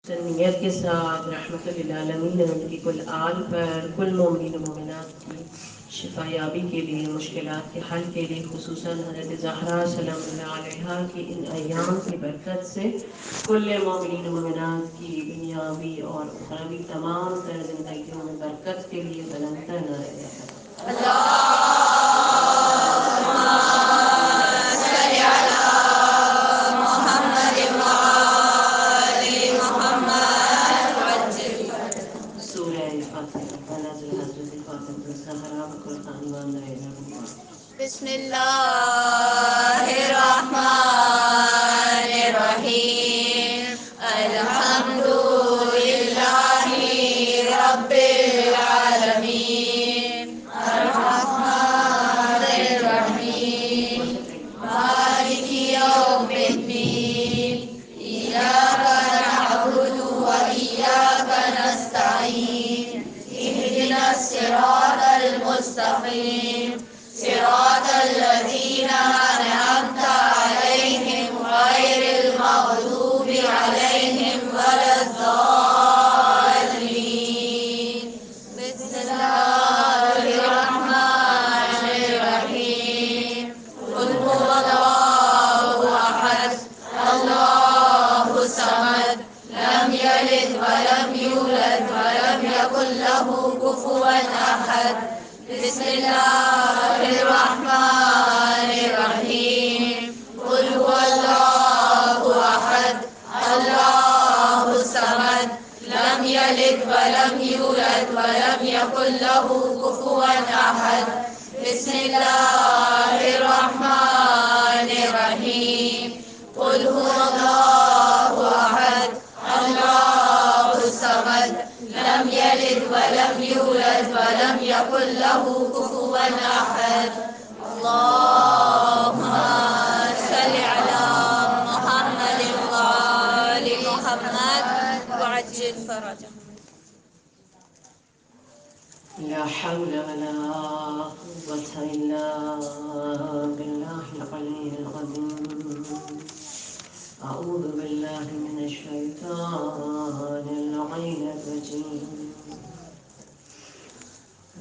تنمیت کے ساتھ رحمت للعالمین ان کی کل آل پر کل مومنین و مومنات کی شفا یابی کے لیے، مشکلات کے حل کے لیے، خصوصاً حضرت زہرا سلام اللہ علیہا کی ان ایام کی برکت سے کل مومنین و مومنات کی دنیاوی اور اخروی تمام تر زندگیوں میں برکت کے لیے بلندتر نعرہ اللہ بسم اللہ الرحمن الرحیم الحمد للہ رب العالمین الرحمن الرحیم مالک یوم الدین ایاک نعبد و ایاک نستعین اهدنا الصراط المستقیم صراط الذين أنعمت عليهم غير المغضوب عليهم ولا الضالين بسم الله الرحمن الرحيم قل هو الله أحد الله الصمد لم يلد ولم يولد ولم يكن له كفوا أحد بسم الله الرحمن الرحيم قل هو الله أحد الله الصمد لم يلد ولم يولد ولم يكن له كفوا أحد بسم الله الرحمن الرحيم قل هو الله أحد الله الصمد لم يلد ولم يولد ولم يكن له كفوا أحد اللهم صل على محمد وآل محمد وعجل فرجهم. لا حول ولا قوة إلا بالله العلي العظيم. أعوذ بالله من الشيطان اللعين الرجيم.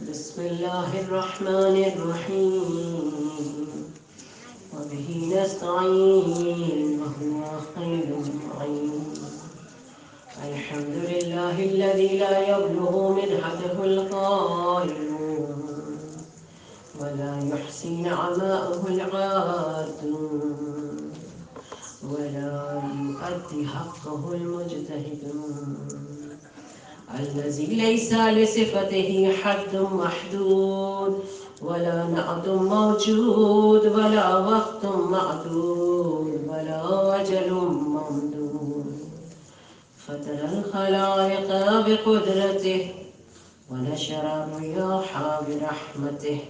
بسم الله الرحمن الرحيم وبه نستعين وهو خير المعين. الحمد لله الذي لا يبلغ منحته القائلون ولا يحصي نعماءه العادون ولا يؤدي حقه المجتهدون. الذي ليس لصفته حد محدود ولا نعد موجود ولا وقت معدود ولا أجل ممدود. فتر الخلائق بقدرته ونشر الرياح برحمته.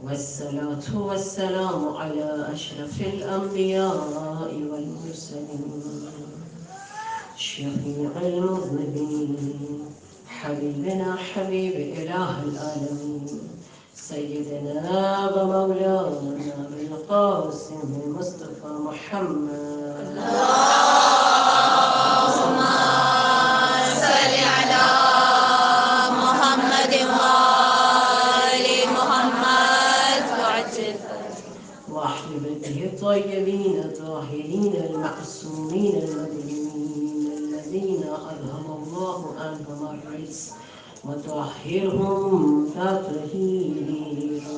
والصلاة والسلام على أشرف الأنبياء والمرسلين شفيع المذنبين حبيبنا حبيب إله العالمين سيدنا ومولانا بالقاسم المصطفى محمد. اللهم صل على محمد وآل محمد وعجل وأحل بيته الطيبين الطاهرين المعصومين المدينين الذين أذهب الله عنهم الرجس وطهرهم تطهيرا.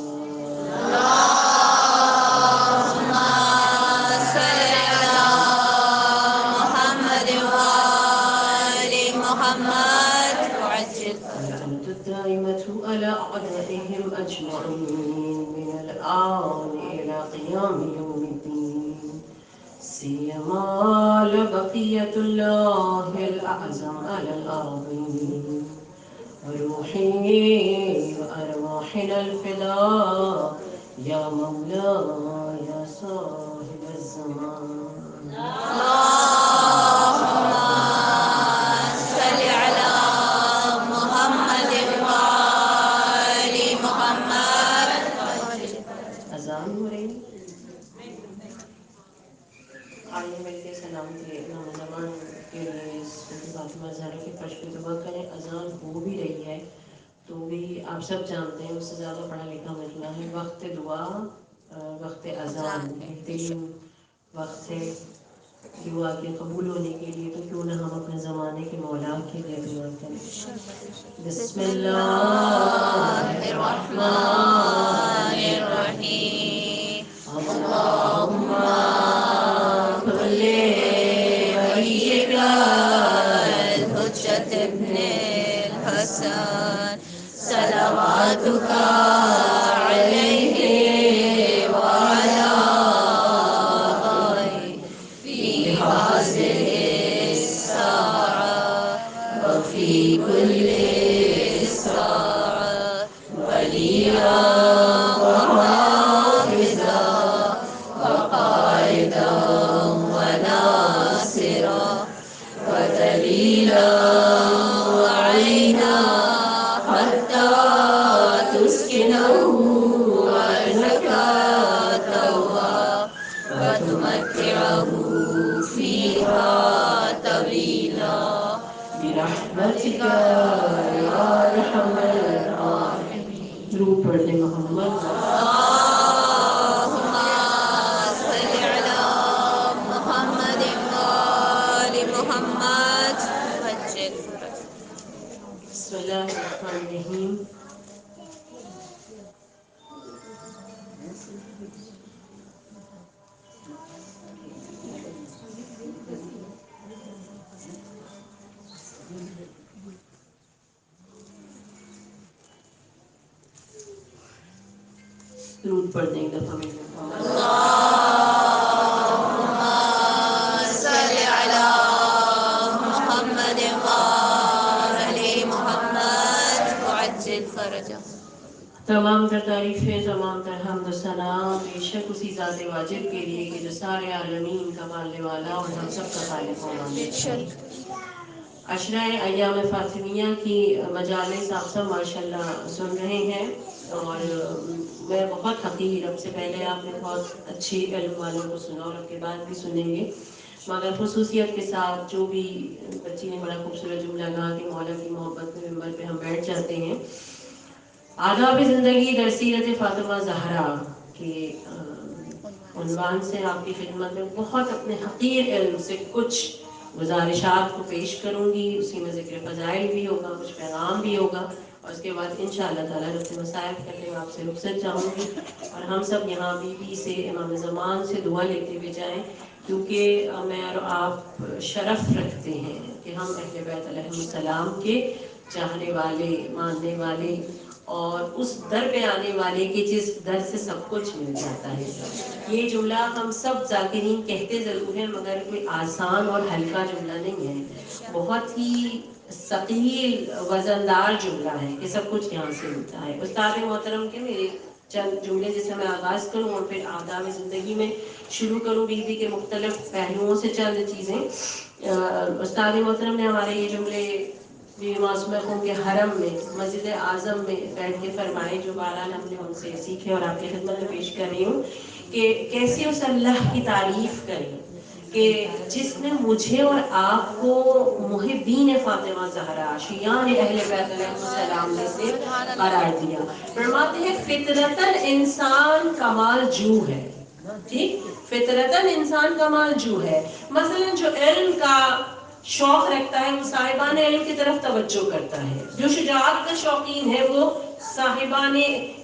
اللهم صل على محمد وآل محمد وعجل. اللعنة الدائمة على أعدائهم أجمعين من الآن إلى قيام يوم الدين سيما لبقية الله الأعظم على الأرضين روحي وأرواحنا الفداء يا مولاي يا صاحب الزمان. اللهم صل على محمد وآل محمد. اذان ہو رہی آئیے مل کے سلام کے نوجوان کے لیے فاطمہ زہرا کے فرش پہ دعا کریں. اذان ہو بھی رہی ہے تو بھی آپ سب جانتے ہیں اس سے زیادہ پڑھا لکھا مجمع ہے. وقت دعا وقت اذان بہترین وقت ہے دعا کے قبول ہونے کے لیے. تو کیوں نہ ہم اپنے زمانے کے مولا کے لیے دعا کریں. بسم اللہ الرحمن الرحیم. اللہم صلی ولیک الحجة ابن الحسن صلواتك عليه وعلى آله في هذه الساعة وفي كل ساعة وليا وحافظا وقائدا وناصرا ودليلا وعينا حتى تسكنه أرضك طوعا وتمتعه فيها طويلا برحمتك یا ارحم الراحمین. درود پڑھ لیں محمد. اللهم صل على محمد وآل محمد وعجل فرجه. بسم اللہ الرحمن الرحیم. درود پڑھ دیں ایک دفعہ میرے محمد. اللهم صل على محمد وآل محمد وعجل فرجه. تمام تر تعریفیں تمام تر حمد و ثنا بے شک اسی ذات واجب کے لیے کہ جو سارے عالمین کا مالنے والا اور ہم سب کا خالق و مالک ہے. عشرہ ایام فاطمیہ کی مجالس آپ سب ماشاءاللہ سن رہے ہیں اور میں بہت حقیر. اب سے پہلے آپ نے بہت اچھی علم والوں کو سنا اور اب کے بعد بھی سنیں گے مگر خصوصیت کے ساتھ. جو بھی بچی نے بڑا خوبصورت جملہ کہا کہ مولا کی محبت میں ممبر پہ ہم بیٹھ جاتے ہیں. آداب زندگی در سیرت فاطمہ زہرا کے عنوان سے آپ کی خدمت میں بہت اپنے حقیر علم سے کچھ گزارشات کو پیش کروں گی. اسی میں ذکر فضائل بھی ہوگا, کچھ پیغام بھی ہوگا اور اس کے بعد انشاءاللہ تعالیٰ رفع مصائب کرنے میں آپ سے رخصت چاہوں گی. اور ہم سب یہاں بی بی سے امام زمان سے دعا لیتے ہوئے جائیں کیونکہ میں اور آپ شرف رکھتے ہیں کہ ہم اہل بیت علیہ السلام کے چاہنے والے, ماننے والے اور اس در پہ آنے والے کہ جس در سے سب کچھ مل جاتا ہے. یہ جملہ ہم سب ذاکرین کہتے ضرور ہیں مگر کوئی آسان اور ہلکا جملہ نہیں ہے. بہت ہی ثقیل وزندار جملہ ہے کہ سب کچھ یہاں سے ملتا ہے. استاد محترم کے میرے چند جملے جیسے میں آغاز کروں اور پھر آداب زندگی میں شروع کروں بی بی کے مختلف پہلوؤں سے چند چیزیں. استاد محترم نے ہمارے یہ جملے بی معصومہ خون کے حرم میں مسجد اعظم میں بیٹھ کے فرمائے جو بہرحال ہم نے ان سے سیکھے اور آپ کی خدمت میں پیش کر رہی ہوں کہ کیسے اس اللہ کی تعریف کریں کہ جس نے مجھے اور آپ کو محبین فاطمہ زہرا شیعان اہل بیت علیہ السلام میں سے قرار دیا. فرماتے ہیں فطرتاً انسان کمال جو ہے. ٹھیک, فطرتاً انسان کمال جو ہے. مثلا جو علم کا شوق رکھتا ہے وہ صاحبان علم کی طرف توجہ کرتا ہے. جو شجاعت کا شوقین ہے وہ صاحبان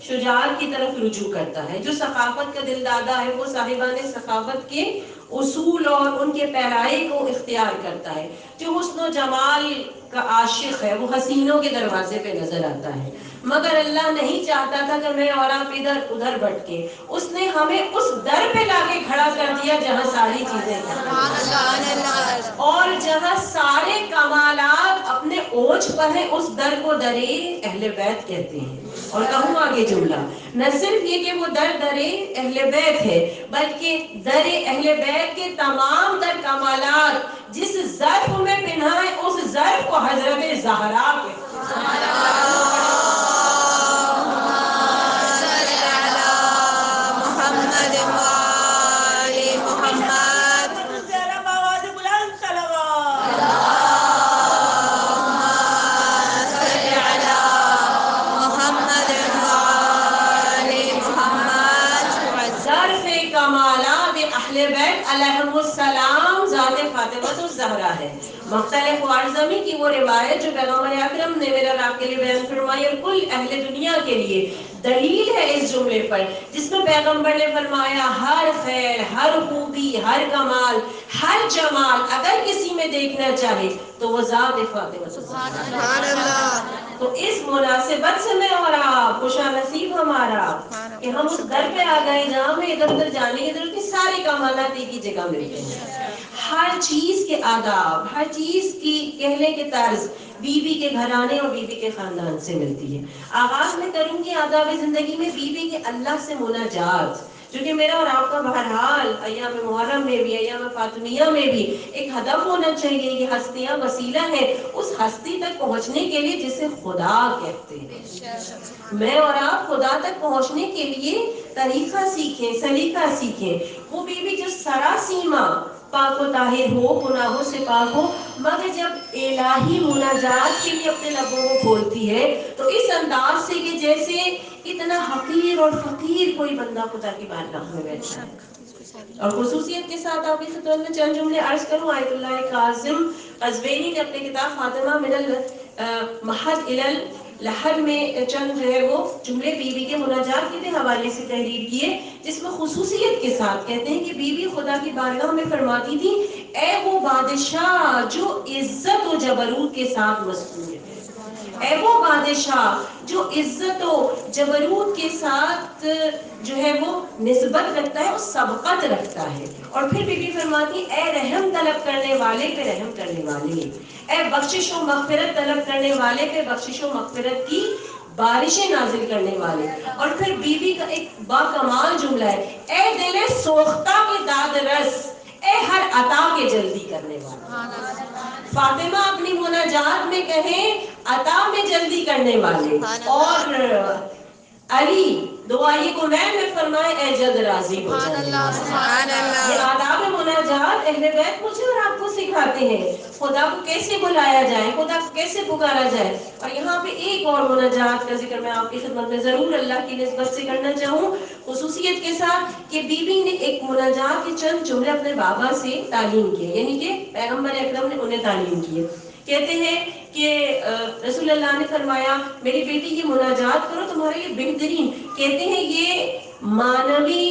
شجاعت کی طرف رجوع کرتا ہے. جو ثقافت کا دل دادا ہے وہ صاحبان ثقافت کے اصول اور ان کے پیرائی کو اختیار کرتا ہے. جو حسن و جمال کا عاشق ہے وہ حسینوں کے دروازے پہ نظر آتا ہے. مگر اللہ نہیں چاہتا تھا کہ میں اور آپ ادھر ادھر بھٹکے. اس نے ہمیں اس در پہ لا کے کھڑا کر دیا جہاں ساری چیزیں اور جہاں سارے کمالات اپنے اوج پر ہیں. اس در کو در اہل بیت کہتے ہیں. اور کہوں آگے جملہ نہ صرف یہ کہ وہ در اہل بیت ہے بلکہ در اہل بیت کے تمام در کمالات جس ظرف میں پنہا ہے اس ظرف کو حضرت زہرا کہتے ہیں. علیہم السلام ذات فاطمہ الزہرا ہے. مختلف خوارزمی کی وہ روایت جو پیغمبر اکرم نے میرا آپ کے لیے بیان فرمائی اور کل اہل دنیا کے لیے دلیل ہے اس جملے پر، جس میں پیغمبر نے فرمایا ہر خیر، ہر خوبی، ہر کمال، ہر جمال اگر کسی میں دیکھنا چاہے تو وہ ذات فاطمہ. سبحان اللہ. تو اس مناسبت سے میں اور آپ خوش نصیب ہمارا کہ ہم اس در پہ آ گئے جہاں میں ادھر ادھر جانے کی ضرورت نہیں، سارے کمالات ایک ہی جگہ ملتے ہیں. ہر چیز کے آداب، ہر چیز کی کہنے کے طرز بیوی کے گھرانے اور بیوی کے خاندان سے ملتی ہے. آغاز میں کروں گی آداب زندگی میں بیوی کے اللہ سے مناجات، جو کہ میرا اور آپ کا بہرحال ایام محرم میں بھی، ایام فاطمیہ میں بھی ایک ہدف ہونا چاہیے. یہ ہستیاں وسیلہ ہے اس ہستی تک پہنچنے کے لیے جسے خدا کہتے ہیں. میں اور آپ خدا تک پہنچنے کے لیے طریقہ سیکھیں، سلیقہ سیکھیں. وہ بیوی جو سراسیما پاک و طاہر ہو، گناہوں سے پاک ہو، مگر جب الہی مناجات کے لیے اپنے لبوں کو کھولتی ہے تو اس انداز سے کہ جیسے اتنا حقیر اور فقیر کوئی بندہ خدا کی بارگاہ میں بیٹھا ہے. اور خصوصیت کے ساتھ آپ کی خدمت میں چند جملے عرض کروں. آیت اللہ کاظم قزوینی نے اپنے کتاب فاطمہ من المہد الی الحد میں چند جو ہے وہ جملے بیوی کے مناجات کے حوالے سے تحریر کیے، جس میں خصوصیت کے ساتھ کہتے ہیں کہ بیوی خدا کی بارگاہ میں فرماتی تھی اے وہ بادشاہ جو عزت و جبروت کے ساتھ مصنوع ہے، اے وہ بادشاہ جو عزت و جبروت کے ساتھ جو ہے وہ نسبت رکھتا ہے اور سبقت رکھتا ہے. اور پھر بی بی فرماتی اے رحم طلب کرنے والے پہ رحم کرنے والے، اے بخشش و مغفرت طلب کرنے والے پہ بخشش و مغفرت کی بارشیں نازل کرنے والے. اور پھر بیوی کا ایک با کمال جملہ ہے اے دل سوختہ کے داد رس، اے ہر عطا کے جلدی کرنے والے. فاطمہ اپنی مناجات میں کہیں عطا میں جلدی کرنے والے، اور علی دعائیے کو میں فرمائے اے جلد راضی ہو جانے والے. یہ آداب مناجات اہل بیت مجھے اور آپ کو سکھاتے ہیں خدا کو کیسے بلایا جائے، خدا کو کیسے پکارا جائے. اور یہاں پہ ایک اور مناجات کا ذکر میں آپ کی خدمت میں ضرور اللہ کی نسبت سے کرنا چاہوں، خصوصیت کے ساتھ کہ بیوی نے ایک مناجات کے چند جملے اپنے بابا سے تعلیم کیے، یعنی کہ پیغمبر اکرم نے انہیں تعلیم کیے. کہتے ہیں کہ رسول اللہ نے فرمایا میری بیٹی یہ مناجات کرو تمہارے لیے بہترین، کہتے ہیں یہ مانوی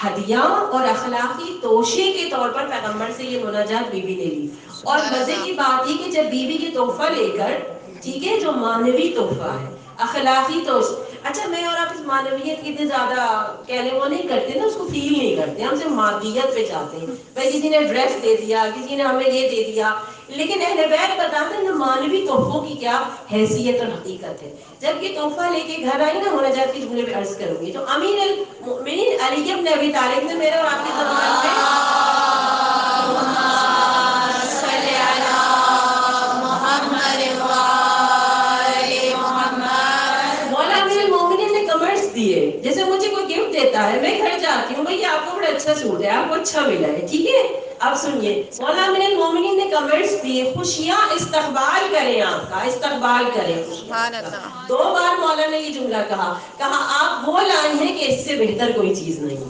ہدیہ اور اخلاقی توشے کے طور پر پیغمبر سے یہ مناجات بیوی نے لی. اور مزے کی بات یہ کہ جب بیوی کے تحفہ لے کر، ٹھیک ہے، جو مانوی تحفہ ہے، اخلاقی توشہ، اچھا میں اور آپ اس مانویت کی اتنی زیادہ کہنے وہ نہیں کرتے نا، اس کو فیل نہیں کرتے، ہم صرف مادیت پہ جاتے ہیں. بھائی کسی نے ڈریس دے دیا، کسی نے ہمیں یہ دے دیا، لیکن اہل بیت بتاتے ہیں مانوی تحفوں کی کیا حیثیت اور حقیقت ہے. جب یہ تحفہ لے کے گھر آئی نا، مناجات کے جملے میں عرض کروں گی، تو امیر المؤمنین علی بن ابی طالب نے میرے اور آپ کی خدمت میں جیسے مجھے کوئی گفٹ دیتا ہے، میں گھر جاتی ہوں بھائی آپ کو بڑا اچھا سوٹ ہے، آپ کو اچھا ملا ہے، ٹھیک ہے. اب سنیے مولا امیر المومنین نے کمنٹس دیے خوشیاں استقبال کریں، آپ کا استقبال کریں. دو بار مولا نے یہ جملہ کہا آپ وہ لائے ہیں کہ اس سے بہتر کوئی چیز نہیں.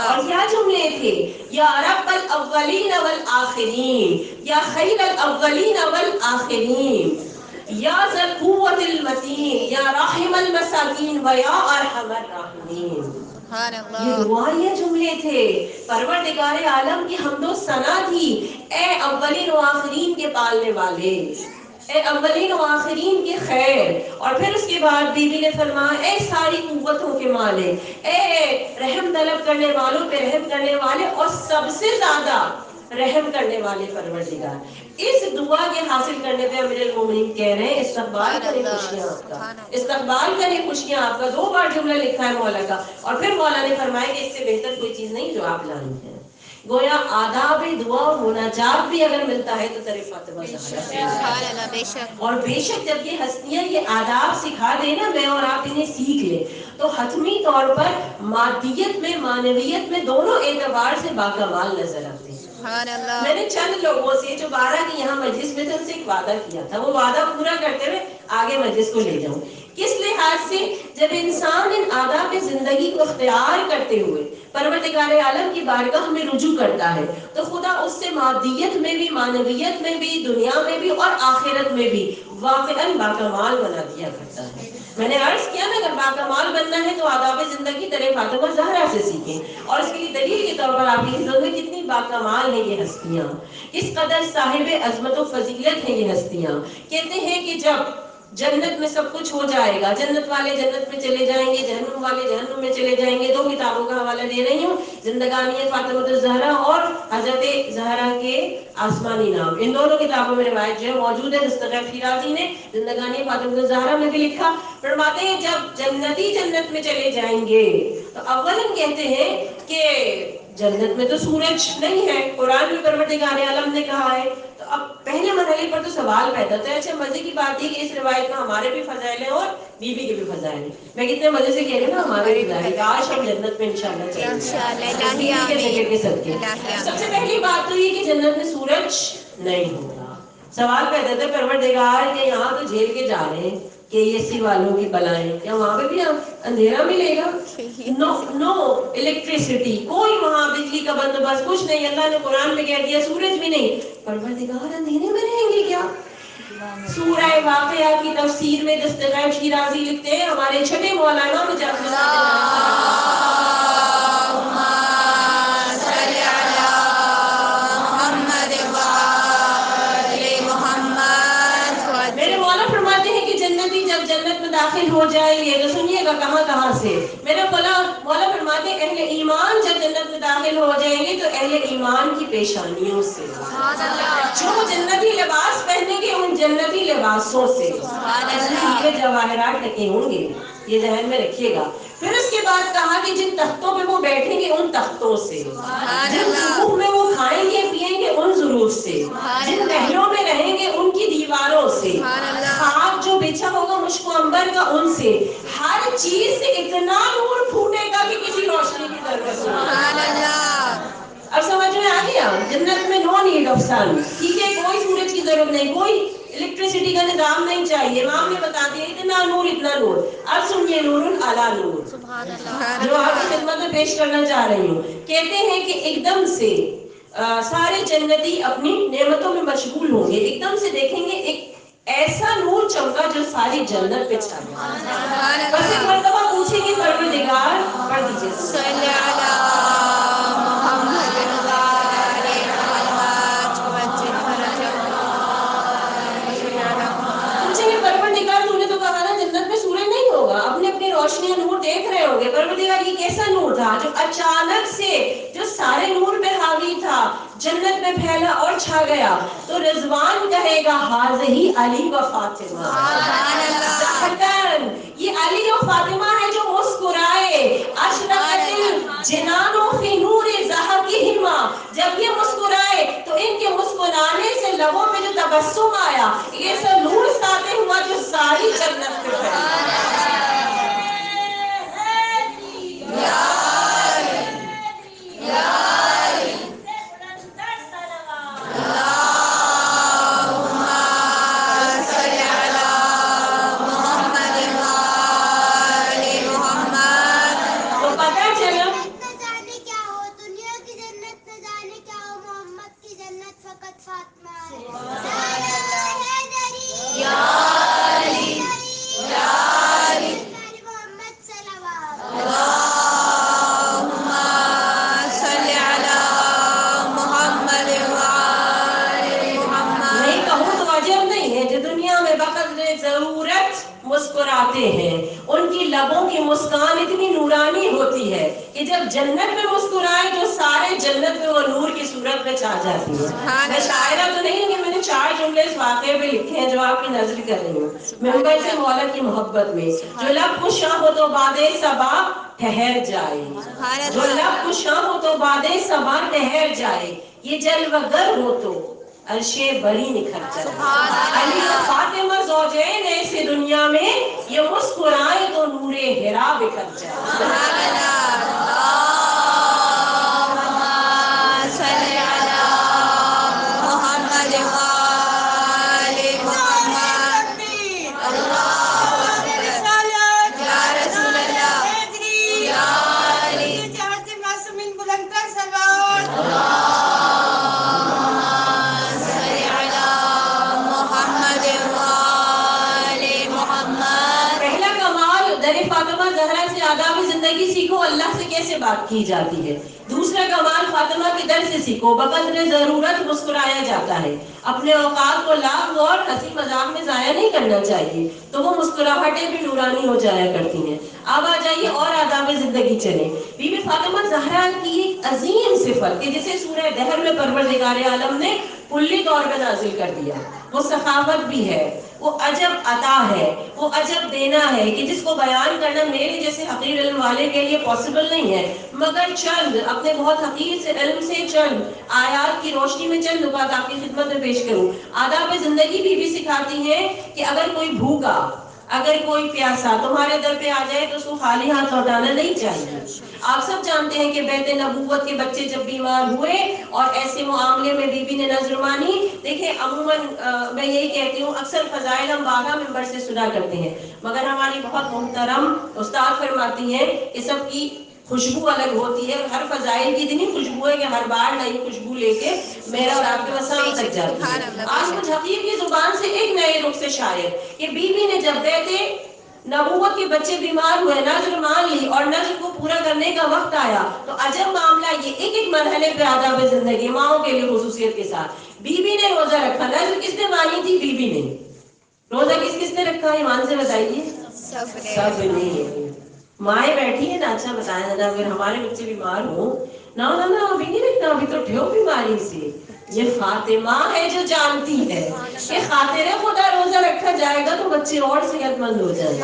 اور کیا جملے تھے، یا رب الاولین والآخرین، یا خیر الاولین والآخرین، یا ذا القوة المتین، یا راحم المساکین و یا ارحم الراحمین. یہ دعائیں جملے تھے، پروردگار عالم کی حمد و ثنا تھی اے اولین و آخرین کے پالنے والے، اے اولین و آخرین کے خیر. اور پھر اس کے بعد بیوی نے فرمایا اے ساری قوتوں کے مالک، اے رحم طلب کرنے والوں پہ رحم کرنے والے اور سب سے زیادہ رحم کرنے والے پروردگار. اس دعا کے حاصل کرنے پہ امیر المومنین کہہ رہے ہیں استقبال کریں خوشیاں آپ کا، استقبال کریں خوشیاں آپ کا. دو بار جملہ لکھا ہے مولا کا. اور پھر مولا نے فرمایا کہ اس سے بہتر کوئی چیز نہیں جو آپ لائی ہیں. گویا آداب دعا اور مناجات بھی اگر ملتا ہے تو در فاطمہ زہرا. اور بے شک جب یہ ہستیاں یہ آداب سکھا دیں نا، میں اور آپ انہیں سیکھ لیں تو حتمی طور پر مادیت میں معنویت میں دونوں اعتبار سے باکمال نظر آتے ہیں. میں نے چند لوگوں سے جو 12 کی یہاں مجلس میں تھے ان سے ایک وعدہ کیا تھا، وہ وعدہ پورا کرتے ہوئے آگے مجلس کو لے جاؤں. کس لحاظ سے جب انسان ان آداب زندگی کو اختیار کرتے ہوئے پروردگار عالم کی بارگاہ میں رجوع کرتا ہے تو خدا اس سے مادیت میں بھی، معنویت میں بھی، دنیا میں بھی اور آخرت میں بھی واقعاً باکمال بنا دیا کرتا ہے۔ میں نے عرض کیا نا، اگر باکمال بننا ہے تو آداب زندگی در فاطمہ زہرا سے سیکھیں، اور اس کے لیے دلیل کے طور پر آپ یہ لوگ کتنی باکمال ہیں یہ ہستیاں، کس قدر صاحب عظمت و فضیلت ہیں یہ ہستیاں۔ کہتے ہیں کہ جب جنت میں سب کچھ ہو جائے گا، جنت والے جنت میں چلے جائیں گے، جہنم والے جہنم میں چلے جائیں گے۔ دو کتابوں کا حوالہ دے رہی ہوں، زندگانی فاطمہ الزہرا اور حضرت زہرا کے آسمانی نام، ان دونوں کتابوں میں روایت جو ہے موجود ہے۔ دستغیث شیرازی نے زندگانی فاطمہ الزہرا میں بھی لکھا، فرماتے ہیں جب جنتی جنت میں چلے جائیں گے تو اولاً کہتے ہیں کہ جنت میں تو سورج نہیں ہے، قرآن میں پروردگار عالم نے کہا ہے۔ تو اب پہلے مرحلے پر تو سوال پیدا ہوتا ہے، اچھا مزے کی بات یہ کہ اس روایت میں ہمارے بھی فضائل ہیں اور بیوی کے بھی فضائل ہیں۔ میں کتنے مزے سے کہہ رہی ہوں نا، ہمارے بھی فضائل، کاش ہم جنت میں انشاءاللہ چلیں گے۔ سب سے پہلی بات تو یہ کہ جنت میں سورج نہیں ہوگا۔ سوال پیدا ہوتا ہے پروردگار کے یہاں تو جھیل کے جا رہے ہیں کہ اے سی والوں کی بلائیں، کیا وہاں پہ بھی اندھیرا ملے گا؟ نو الیکٹریسٹی، کوئی وہاں بجلی کا بندوبست کچھ نہیں۔ اللہ نے قرآن میں کہہ دیا سورج بھی نہیں، پروردگار اندھیرے میں رہیں گے کیا؟ سورہ واقعہ کی تفسیر میں دستغیث شیرازی لکھتے ہیں، ہمارے چھٹے مولانا مجاہد داخل ہو جائیں گے تو سنیے گا کہاں کہاں سے میرا مولا فرماتے ہیں اہل ایمان جب جنت میں داخل ہو جائیں گے تو اہل ایمان کی پیشانیوں سے، جو جنتی لباس پہنیں گے ان جنتی لباسوں سے جواہرات ٹکے ہوں گے، یہ ذہن میں رکھیے گا۔ پھر اس کے بعد کہا کہ جن تختوں پہ وہ بیٹھیں گے ان تختوں سے، جن ظروف میں وہ کھائیں گے پیئیں گے ان ظروف سے، جن محلوں میں رہیں گے ان کی دیواروں سے، خاک جو بچھا ہوگا مشک و عنبر کا ان سے، ہر چیز سے اتنا نور پھوٹے گا کہ کسی روشنی کی ضرورت نہیں۔ اب سمجھ میں آ گیا؟ جنت میں نو نیڈ آف سن، ٹھیک ہے، کوئی سورج کی ضرورت نہیں، کوئی الیکٹریسٹی کا نظام نہیں چاہیے۔ امام نے بتا دیا اتنا نور اتنا نور۔ اب سنیے نور علی نور جو آپ کی خدمت میں پیش کرنا چاہ رہی ہوں۔ کہتے ہیں کہ ایک دم سے سارے جنتی اپنی نعمتوں میں مشغول ہوں گے، ایک دم سے دیکھیں گے ایک ایسا نور چمکا جو ساری جنت پہ چھا گیا۔ بس ایک مرتبہ پوچھیں گے پروردگار، پڑھ دیجیے صلی اپنے اپنی روشنی نور دیکھ رہے ہوں گے، پروردگار یہ کیسا نور تھا جو اچانک سے جو سارے نور پہ حاوی تھا جنت میں پھیلا اور چھا گیا؟ تو رضوان کہے گا حاذہی علی و فاطمہ، یہ علی و فاطمہ ہے جو مسکرائے، اشرقت الجنان فی نور ضحکہما، جب یہ مسکرائے تو ان کے مسکرانے سے لبوں پہ جو تبسم آیا یہ سب نور ساطع ہوا جو ساری جنت پہ پھیلا۔ مسکراتے ہیں ان کی لبوں کی مسکان اتنی نورانی ہوتی ہے کہ جب جنت میں مسکرائے تو سارے جنت میں وہ نور کی صورت میں چھا جاتی ہے۔ میں شاعرہ تو نہیں کہ میں نے 4 جملے اس واقعے پہ لکھے ہیں جو آپ کی نظر کر رہی ہوں، ممبر سے مولا کی محبت میں۔ جو لب خوشاں ہو تو باد صبا ٹھہر جائے، جو لب خوشاں ہو تو باد صبا ٹھہر جائے، یہ جلوہ گر ہو تو عرش بری نکھر جائے۔ علی و فاطمہ زوجین ایسے دنیا میں یہ مسکرائیں تو نور ہرا بکھر جائے۔ زندگی سیکھو اللہ سے کیسے بات کی جاتی ہے. دوسرا کمال فاطمہ کے در سے سیکھو. بقدر ضرورت مسکرایا جاتا ہے. اپنے اوقات کو لاغ اور ہنسی مذاق میں ضائع نہیں کرنا چاہیے تو وہ مسکراہٹیں بھی نورانی ہو جایا کرتی ہیں. اب آ جائیے اور آداب زندگی چلیں. بی بی فاطمہ زہرا کی ایک عظیم صفت کہ جسے سورہ دہر میں پروردگار عالم نے کلی طور پہ نازل کر دیا، وہ سخاوت بھی ہے، وہ عجب عطا ہے، وہ عجب دینا ہے کہ جس کو بیان کرنا میرے جیسے حقیر علم والے کے لیے پاسبل نہیں ہے، مگر چند اپنے بہت حقیر سے علم سے چند آیات کی روشنی میں چند نکات آپ کی خدمت میں پیش کروں. آداب زندگی بھی سکھاتی ہیں کہ اگر کوئی بھوکا، اگر کوئی پیاسا تمہارے در پہ آ جائے تو اس کو خالی ہاتھ لوٹانا نہیں چاہیے. آپ سب جانتے ہیں کہ بیت نبوت کے بچے جب بیمار ہوئے اور ایسے معاملے میں بی بی نے نظر مانی. دیکھیں عموماً میں یہی کہتی ہوں، اکثر فضائل ہم باغا ممبر سے سنا کرتے ہیں، مگر ہماری بہت محترم استاد فرماتی ہیں کہ سب کی خوشبو الگ ہوتی ہے. ہر فضائل کی اتنی خوشبو ہے کہ ہر بار نئی خوشبو لے کے میرا اور آپ کے مسام تک جاتی ہے. آج مجھ حقیر کی زبان سے ایک نئے رخ سے شاید کہ بی بی نے جب بیت نبوت کے بچے بیمار ہوئے، نظر مان لی اور نظر کو پورا کرنے کا وقت آیا تو عجب معاملہ یہ ایک ایک مرحلے پہ آداب زندگی ماؤں کے لیے خصوصیت کے ساتھ. بی بی نے روزہ رکھا. نظر کس نے مانی تھی؟ بی بی نے. روزہ کس نے رکھا؟ ایمان سے بتائیے. سب نے. مائیں بیٹھی ہے نا، اچھا بتایا نا، اگر ہمارے بچے بیمار ہوں نہ ابھی نہیں رکھنا، ابھی تو ٹھیو بیماری سے. یہ فاطمہ ہے جو جانتی ہے کہ خاطر خدا روزہ رکھا جائے گا تو بچے اور صحت مند ہو جائیں گے.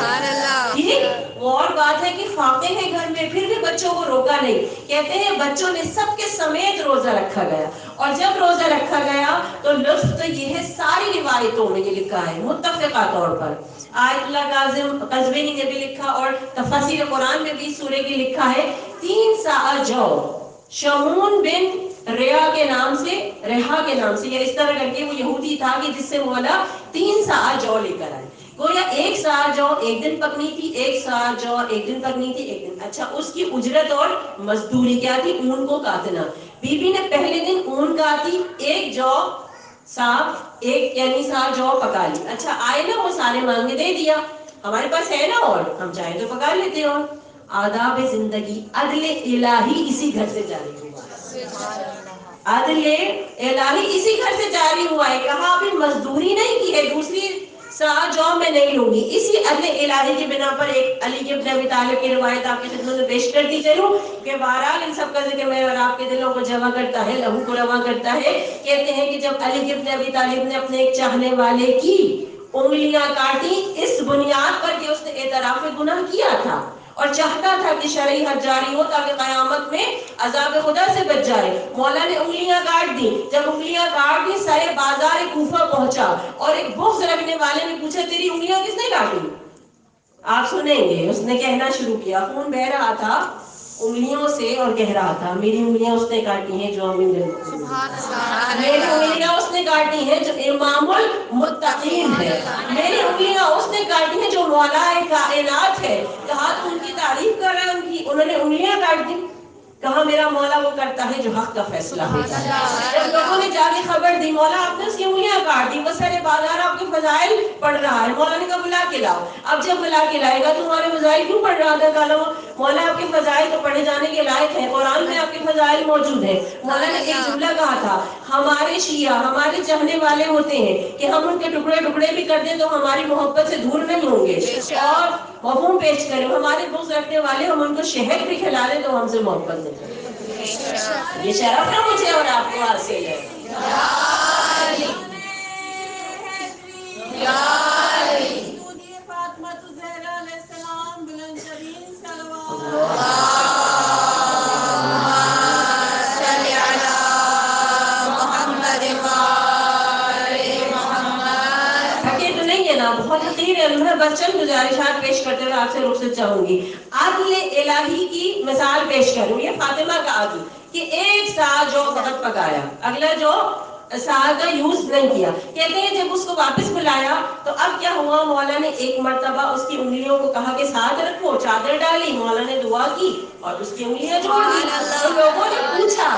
ٹھیک، اور بات ہے کہ فاقے ہیں گھر میں، پھر بھی بچوں کو روکا نہیں. کہتے ہیں بچوں نے سب کے سمیت روزہ رکھا گیا، اور جب روزہ رکھا گیا تو لطف تو یہ ہے ساری روایتوں میں یہ لکھا ہے متفقہ طور پر. آیت اللہ کاظم قزوینی نے بھی لکھا اور تفاسیر قرآن میں بھی سورہ کی لکھا ہے 3 سا جو شمون بن رہا کے نام سے، یا اس طرح کر کے وہ یہودی تھا کہ جس سے مولا 3 سا جو لے کر آئے. گویا 1 سا جو ایک دن پکنی تھی، 1 سا جو ایک دن پکنی تھی، ایک دن. اچھا، اس کی اجرت اور مزدوری کیا تھی؟ اون کو کاٹنا. بی بی نے پہلے دن اون کاٹی، 1 جو صاف، ایک یعنی سا جو پکا لی. اچھا آئے نا وہ سارے مانگے دے دیا، ہمارے پاس ہے نا اور ہم چاہیں تو پکا لیتے ہیں. اور آداب زندگی عدل الہی اسی گھر سے جاری ہوا، عدل الہی اسی گھر سے جاری ہوا ہے. کہا ابھی مزدوری نہیں کی ہے، دوسری سا جو میں نہیں لوں گی. اسی عدل الہی کی بنا پر ایک علی ابن ابی طالب کی روایت آپ کی خدمت میں پیش کرتی چلوں کہ بہرحال ان سب کا ذکر میرے اور آپ کے دلوں کو جمع کرتا ہے، لہو کو رواں کرتا ہے. کہتے ہیں کہ جب علی ابن ابی طالب نے اپنے ایک چاہنے والے کی انگلیاں کاٹی اس بنیاد پر کہ اس نے اعتراف گناہ کیا تھا اور چاہتا تھا کہ شرعی حد جاری ہو تاکہ قیامت میں عذاب خدا سے بچ جائے، مولا نے انگلیاں کاٹ دی. جب انگلیاں کاٹ دی سارے بازار کوفہ پہنچا اور ایک بغض رکھنے والے نے پوچھا تیری انگلیاں کس نے کاٹی؟ آپ سنیں گے اس نے کہنا شروع کیا، خون بہ رہا تھا انگلیوں سے اور کہہ رہا تھا میری انگلیاں اس نے کاٹی ہیں جو امین میری انگلیاں اس نے کاٹی ہیں جو امام المتقین ہے، میری انگلیاں اس نے کاٹی ہیں جو مولا کائنات ہے. کہا تو ان کی تعریف کر رہا ہے، انہوں نے انگلیاں کاٹ دی. کہا میرا مولا وہ کرتا ہے جو حق کا فیصلہ ہوتا ہے. جب لوگوں نے جا کے خبر دی مولا آپ نے اس کی انگلیاں کاٹ دی، وہ سارے بازار آپ کے فضائل پڑھ رہا ہے. مولا نے کہا بلا کے لاؤ. اب جب بلا کے لائے گا تمہارے فضائل کیوں پڑھ رہا تھا؟ کہا مولا آپ کے فضائل تو پڑھے جانے کے لائق ہیں، قرآن میں آپ کے فضائل موجود ہیں. مولا نے ایک جملہ کہا تھا ہمارے شیعہ ہمارے چاہنے والے ہوتے ہیں کہ ہم ان کے ٹکڑے ٹکڑے بھی کر دیں تو ہماری محبت سے دور نہیں ہوں گے، اور مفہوم پیش کریں ہمارے بغض رکھنے والے ہم ان کو شہد بھی کھلا دیں تو ہم سے محبت نہیں کریں. یہ شرف نہ مجھے اور آپ کو حاصل ہے. بہت حقیر علم ہے، بس چند گزارشات پیش کرتے ہوئے آپ سے رخصت چاہوں گی. عدل الہی کی مثال پیش کروں، یہ فاطمہ کا عدل کہ 1 سا جو فقط پکایا، اگلا جو سا کا یوز نہیں کیا. کہتے ہیں جب اس کو واپس بلایا تو اب کیا ہوا، مولا نے ایک مرتبہ اس کی انگلیوں کو کہا کہ ساتھ رکھو، چادر ڈالی، مولا نے دعا کی اور اس کی انگلیاں جوڑ دی. تو لوگوں نے پوچھا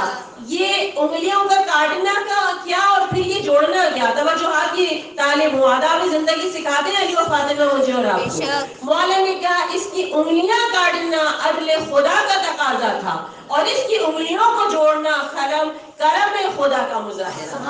یہ انگلیوں کا کاٹنا کا کیا اور پھر یہ جوڑنا کیا؟ توجہات کی طالب طالب ہوں، آداب زندگی سکھاتے ہیں علی و فاطمہ مجھے اور آپ کو. مولا نے کہا اس کی انگلیاں کاٹنا عدل خدا کا تقاضا تھا اور اس کی انگلیوں کو جوڑنا کرم خدا کا مظاہرہ.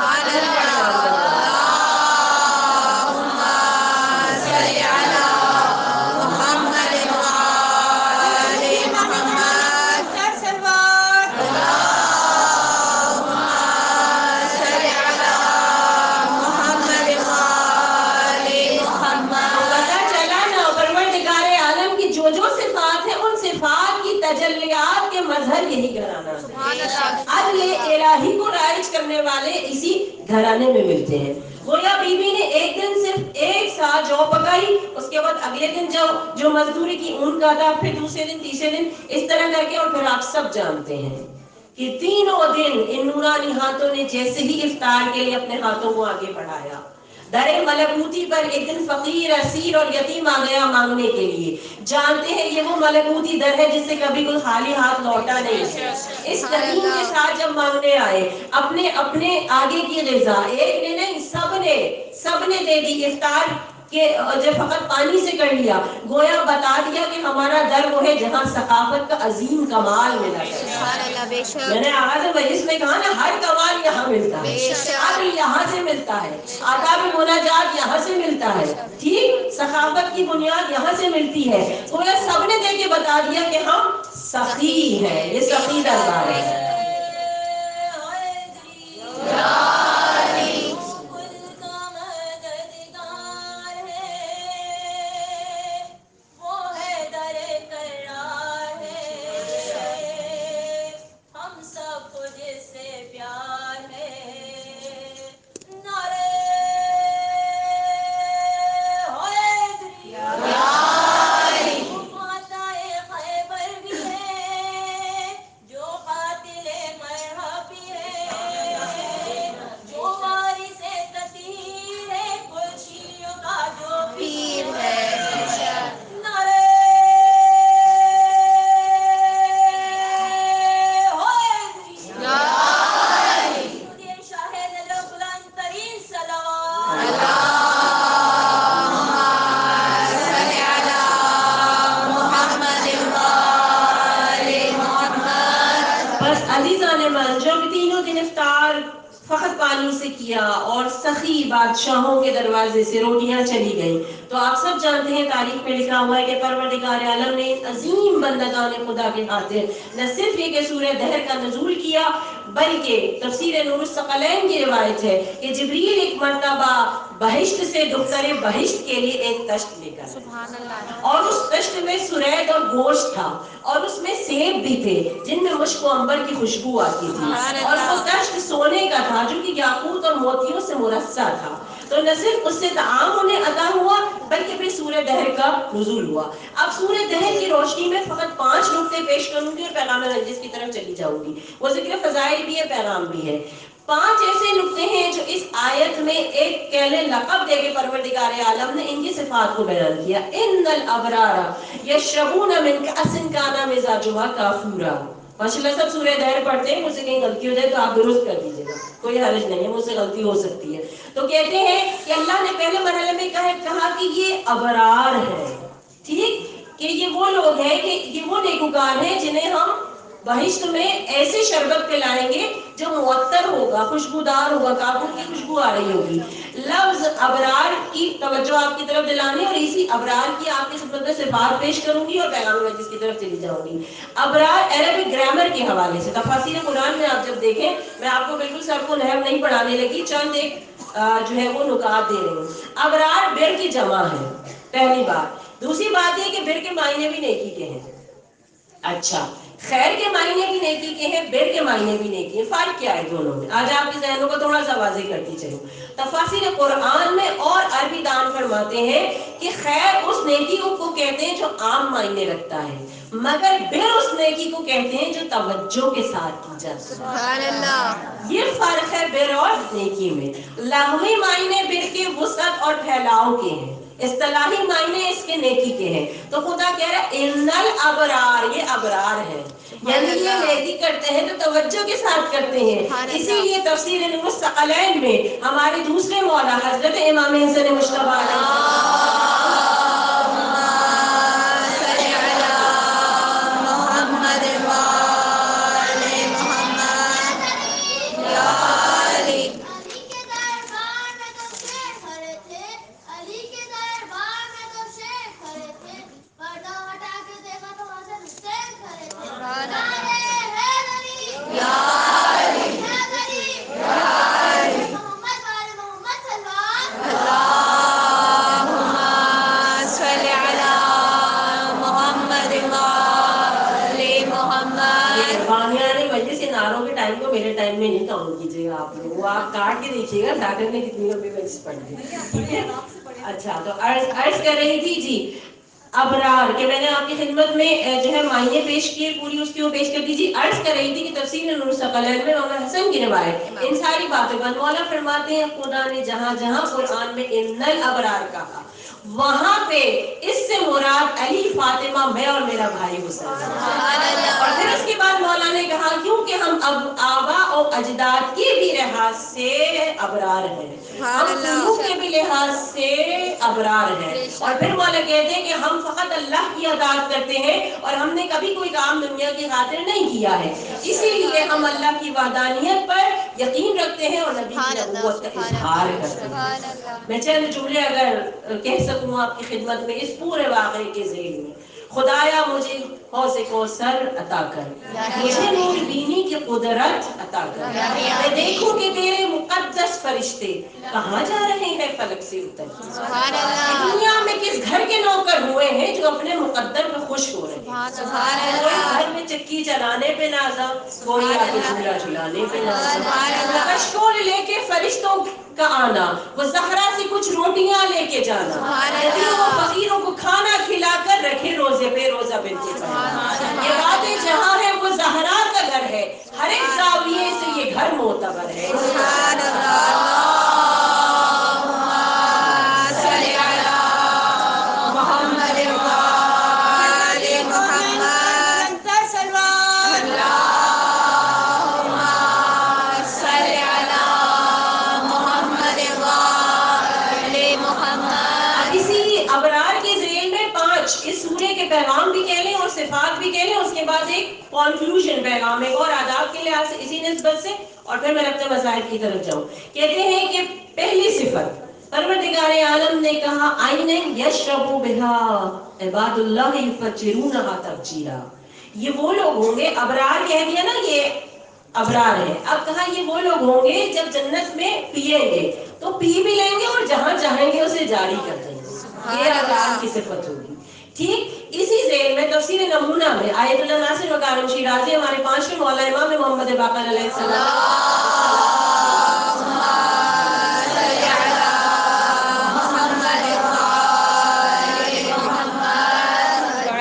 تجلیات کے مظہر یہی گھرانہ ہے. عدل الہی کو رائج کرنے والے اسی گھرانے میں ملتے ہیں. گویا بی بی نے ایک دن صرف ایک ساتھ جو پکائی، اس کے بعد اگلے دن جو مزدوری کی اون کاٹا، پھر دوسرے دن تیسرے دن اس طرح کر کے، اور پھر آپ سب جانتے ہیں کہ تینوں دن ان نورانی ہاتھوں نے جیسے ہی افطار کے لیے اپنے ہاتھوں کو آگے بڑھایا، در ملکوتی پر ایک دن فقیر، اسیر اور یتیم آ گیا مانگنے کے لیے. جانتے ہیں یہ وہ ملکوتی در ہے جس سے کبھی کوئی خالی ہاتھ لوٹا نہیں ہے. اس یتیم کے ساتھ جب مانگنے آئے اپنے آگے کی غذا، ایک نے نہیں سب نے دے دی. افطار کے جو فقط پانی سے کر لیا، گویا بتا دیا کہ ہمارا در وہ ہے جہاں ثقافت کا عظیم کمال ملا ہے. میں نے آغاز مجلس میں کہا نا، ہر کمال یہاں ملتا ہے، عدل یہاں سے ملتا ہے، آداب مناجات یہاں سے ملتا ہے، ٹھیک، ثقافت کی بنیاد یہاں سے ملتی ہے. گویا سب نے دے کے بتا دیا کہ ہم سخی ہیں. یہ سخی دربار ہے. فقط پانی سے کیا اور سخی بادشاہوں کے دروازے سے روٹیاں چلی گئیں، تو آپ سب جانتے ہیں تاریخ میں لکھا ہوا ہے کہ پروردگار عالم نے عظیم بندگان خدا کے خاطر نہ صرف یہ کہ سورہ دہر کا نزول کیا، بلکہ تفسیر نور الثقلین کی روایت ہے کہ جبریل ایک مرتبہ بہشت سے دختر بہشت کے لیے ایک تشت لے کر، اور اس تشت میں سرید اور گوشت تھا، اور اس میں سیب بھی تھے جن میں مشک و عنبر کی خوشبو آتی تھی، اور وہ تشت سونے کا تھا جو کہ یاقوت اور موتیوں سے مرصع تھا. تو نہ صرف اس سے طعام انہیں عطا ہوا بلکہ پھر سورہ دہر کا نزول ہوا. اب سورہ دہر کی روشنی میں فقط 5 نقطے پیش کروں گی اور پیغام مجلس کی طرف چلی جاؤں گی. وہ ذکر فضائل بھی ہے، پیغام بھی ہے. 5 ایسے نقطے ہیں جو اس آیت میں ایک کہلے لقب دے کے پروردگار عالم نے ان کی صفات کو بیان کیا. ان الابرار یشربون من کأس کان مزاجها کافورا. ماشاءاللہ سب سورہ دہر پڑھتے ہیں، مجھ سے کہیں غلطی ہو جائے تو آپ درست کر دیجیے گا، کوئی حرج نہیں ہے، مجھ سے غلطی ہو سکتی ہے. تو کہتے ہیں کہ اللہ نے پہلے مرحلے میں کہا کہ یہ ابرار ہے، ٹھیک، کہ یہ وہ لوگ ہیں، کہ یہ وہ نیکوکار ہیں جنہیں ہم بہشت میں ایسے شربت پلائیں گے جو معطر ہوگا، خوشبودار ہوگا، کافور کی خوشبو آ رہی ہوگی. لفظ ابرار کی توجہ آپ کی طرف دلانے اور اسی ابرار کی آپ کی خدمت میں صفات پیش کروں گی اور پیغام مجلس کی طرف چلی جاؤں گی. ابرار عربک گرامر کے حوالے سے تفاسیر قرآن میں آپ جب دیکھیں، میں آپ کو بالکل سر کو نحو نہیں پڑھانے لگی، چند ایک جو ہے وہ نکات دے رہی ہوں. ابرار بر کی جمع ہے، پہلی بات. دوسری بات یہ کہ بر کے معنی بھی نیکی کے ہیں. اچھا، خیر کے معنی بھی نیکی کے ہیں، بر کے معنی بھی نیکی ہے. فرق کیا ہے دونوں میں؟ آج آپ کے ذہنوں کو تھوڑا سا واضح کرتی چلوں. تفاسیر قرآن میں اور عربی دان فرماتے ہیں کہ خیر اس نیکی کو کہتے ہیں جو عام معنی رکھتا ہے، مگر بر اس نیکی کو کہتے ہیں جو توجہ کے ساتھ کی جاتی ہے۔ سبحان اللہ۔ یہ فرق ہے بر اور نیکی میں۔ لغوی معنی بر کے وسعت اور پھیلاؤ کے ہیں، اصطلاحی معنی اس کے نیکی کے ہیں۔ تو خدا کہہ رہا ہے ان الابرار، یہ ابرار ہے، یعنی یہ نیکی کرتے ہیں تو توجہ کے ساتھ کرتے ہیں۔ اسی لیے تفسیر نور الثقلین میں ہمارے دوسرے مولا حضرت امام حسن مجتبی میرے ٹائم میں نہیں کاؤنٹ کیجیے گا آپ لوگ، وہ آپ کاٹ کے دیکھیے گا ڈاکٹر نے کتنی لمبی بنچ پڑھ دی، ٹھیک ہے؟ اچھا تو عرض کر رہی تھی جی ابرار کہ میں نے آپ کی خدمت میں جو ہے معنی پیش کیے، پوری اس کی وہ پیش کر دیجیے۔ عرض کر رہی تھی کہ تفسیر نور الثقلین میں مولانا حسن کی روایت ان ساری باتوں کا مولا فرماتے ہیں خدا نے جہاں جہاں قرآن میں ان الابرار کہا وہاں پہ اس سے مراد علی، فاطمہ، میں اور میرا بھائی حسین، اور پھر اس کے بعد مولا نے کہا کیونکہ ہم اب آبا اور اجداد کے بھی لحاظ سے ابرار ہیں، ہم قلوب کے بھی لحاظ سے ابرار ہیں، اور پھر مولا کہتے ہیں کہ ہم فقط اللہ کی اطاعت کرتے ہیں اور ہم نے کبھی کوئی کام دنیا کی خاطر نہیں کیا ہے، اسی لیے ہم اللہ کی وحدانیت پر یقین رکھتے ہیں اور نبی کی نبوت کا اظہار کرتے ہیں۔ میں چند جملے اگر کہہ سکوں آپ کی خدمت میں اس پورے واقعے کے ذیل میں، خدایا مجھے حوض کوثر عطا کر، مجھے نور بینی کی قدرت عطا کر، میں دیکھوں کہ تیرے مقدس فرشتے کہاں جا رہے ہیں فلک سے اتر کے، دنیا میں کس گھر کے نوکر ہوئے ہیں جو اپنے مقدر پہ خوش ہو رہے ہیں، کوئی گھر میں چکی چلانے پہ نازا، کوئی آ کے جھولا جھلانے پہ نازا، کشکول لے کے فرشتوں کا آنا، وہ زہرا سے کچھ روٹیاں لے کے جانا، یتیموں فقیروں کو کھانا کھلا کر رکھے روزے پہ روزہ بنتے پڑھنا، یہ باتیں جہاں ہے وہ زہرا کا گھر ہے، ہر ایک زاویے سے یہ گھر معتبر ہے۔ اس سورے کے پیغام بھی کہہ لیں اور صفات بھی کہہ لیں، اس کے بعد ایک کنکلوژن پیغام ایک اور آداب کے لحاظ سے اسی نسبت سے، اور پھر میں اپنے مسائل کی طرف جاؤں۔ کہتے ہیں کہ پہلی صفت پروردگار عالم نے کہا عین یشرب بہا عباد اللہ یفجرونہا تفجیرا، یہ وہ لوگ ہوں گے، ابرار کہہ دیا نا یہ ابرار ہے، اب کہا یہ وہ لوگ ہوں گے جب جنت میں پیئیں گے تو پی بھی لیں گے اور جہاں چاہیں گے اسے جاری کر دیں گے، یہ ابرار کی صفت ہوگی۔ ٹھیک اسی ذیل میں تفسیر نمونہ میں آیت اللہ ناصر و کارم شیرازی ہمارے پانچویں مولا امام محمد باقر علیہ السلام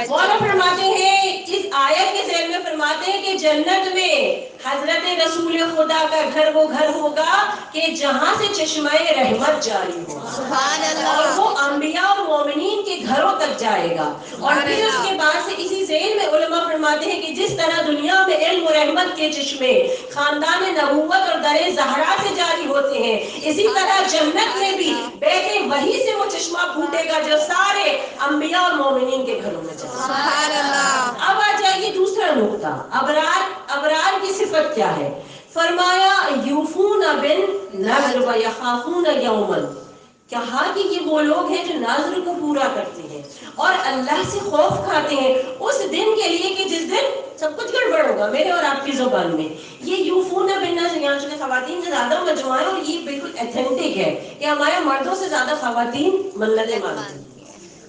مولا فرماتے ہیں، اس آیت کے ذیل میں فرماتے ہیں کہ جنت میں حضرت رسول خدا کا گھر وہ گھر ہوگا کہ جہاں سے چشمہ رحمت جاری ہوگا، اور وہ انبیاء اور مومنین کے گھروں تک جائے گا، اور پھر اس کے بعد سے اسی ذیل میں علماء فرماتے ہیں کہ جس طرح دنیا میں علم و رحمت کے چشمے خاندان نبوت اور در زہرا سے جاری ہوتے ہیں، اسی طرح جنت میں بھی بیٹے وہی سے وہ چشمہ پھوٹے گا جو سارے انبیاء اور مومنین کے گھروں میں جائے گا۔ اب آ جائیے دوسرا نقطہ، ابرار کی صفت کیا ہے؟ فرمایا یوفون بالنذر ویخافون یوما، کہا کہ یہ وہ لوگ ہیں جو نذر کو پورا کرتے ہیں اور اللہ سے خوف کھاتے ہیں اس دن کے لیے کہ جس دن سب کچھ گڑبڑ ہوگا میرے اور آپ کی زبان میں۔ یہ یوفون بالنذر یہاں چونکہ خواتین سے زیادہ مجموعہ ہے اور یہ بالکل ایتھنٹک ہے کہ ہمارے مردوں سے زیادہ خواتین منتیں مانتی ہیں۔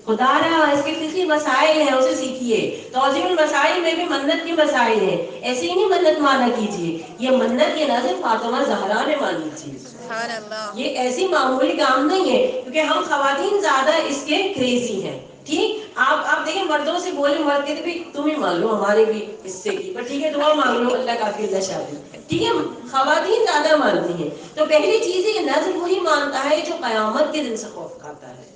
خدا رہا اس کے فقہی مسائل ہیں اسے سیکھیے، توضیح المسائل میں بھی منت کے مسائل ہیں، ایسے ہی نہیں منت مانا کیجیے، یہ منت یہ نظر فاطمہ زہرا نے مانی تھی، سبحان اللہ. یہ ایسی معمولی کام نہیں ہے، کیونکہ ہم خواتین زیادہ اس کے کریزی ہیں. ٹھیک، آپ دیکھیں مردوں سے بولے، مرد کہتے بھی تم ہی مان لو ہمارے بھی حصے کی، پر ٹھیک ہے دعا مانگ لو اللہ کافی اللہ شادی. ٹھیک ہے، خواتین زیادہ مانتی ہیں. تو پہلی چیز ہے کہ نظر وہی مانتا ہے جو قیامت کے دن سے خوف کھاتا ہے.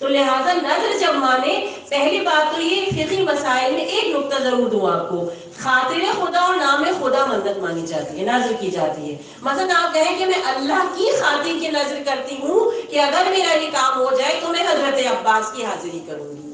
تو لہذا نظر جب مانے، پہلی بات تو یہ فقہی مسائل میں ایک نقطہ ضرور دوں آپ کو، خاطر خدا اور نام خدا منت مانی جاتی ہے، نظر کی جاتی ہے. مثلا آپ کہیں کہ میں اللہ کی خاطر کی نظر کرتی ہوں کہ اگر میرا یہ کام ہو جائے تو میں حضرت عباس کی حاضری کروں گی.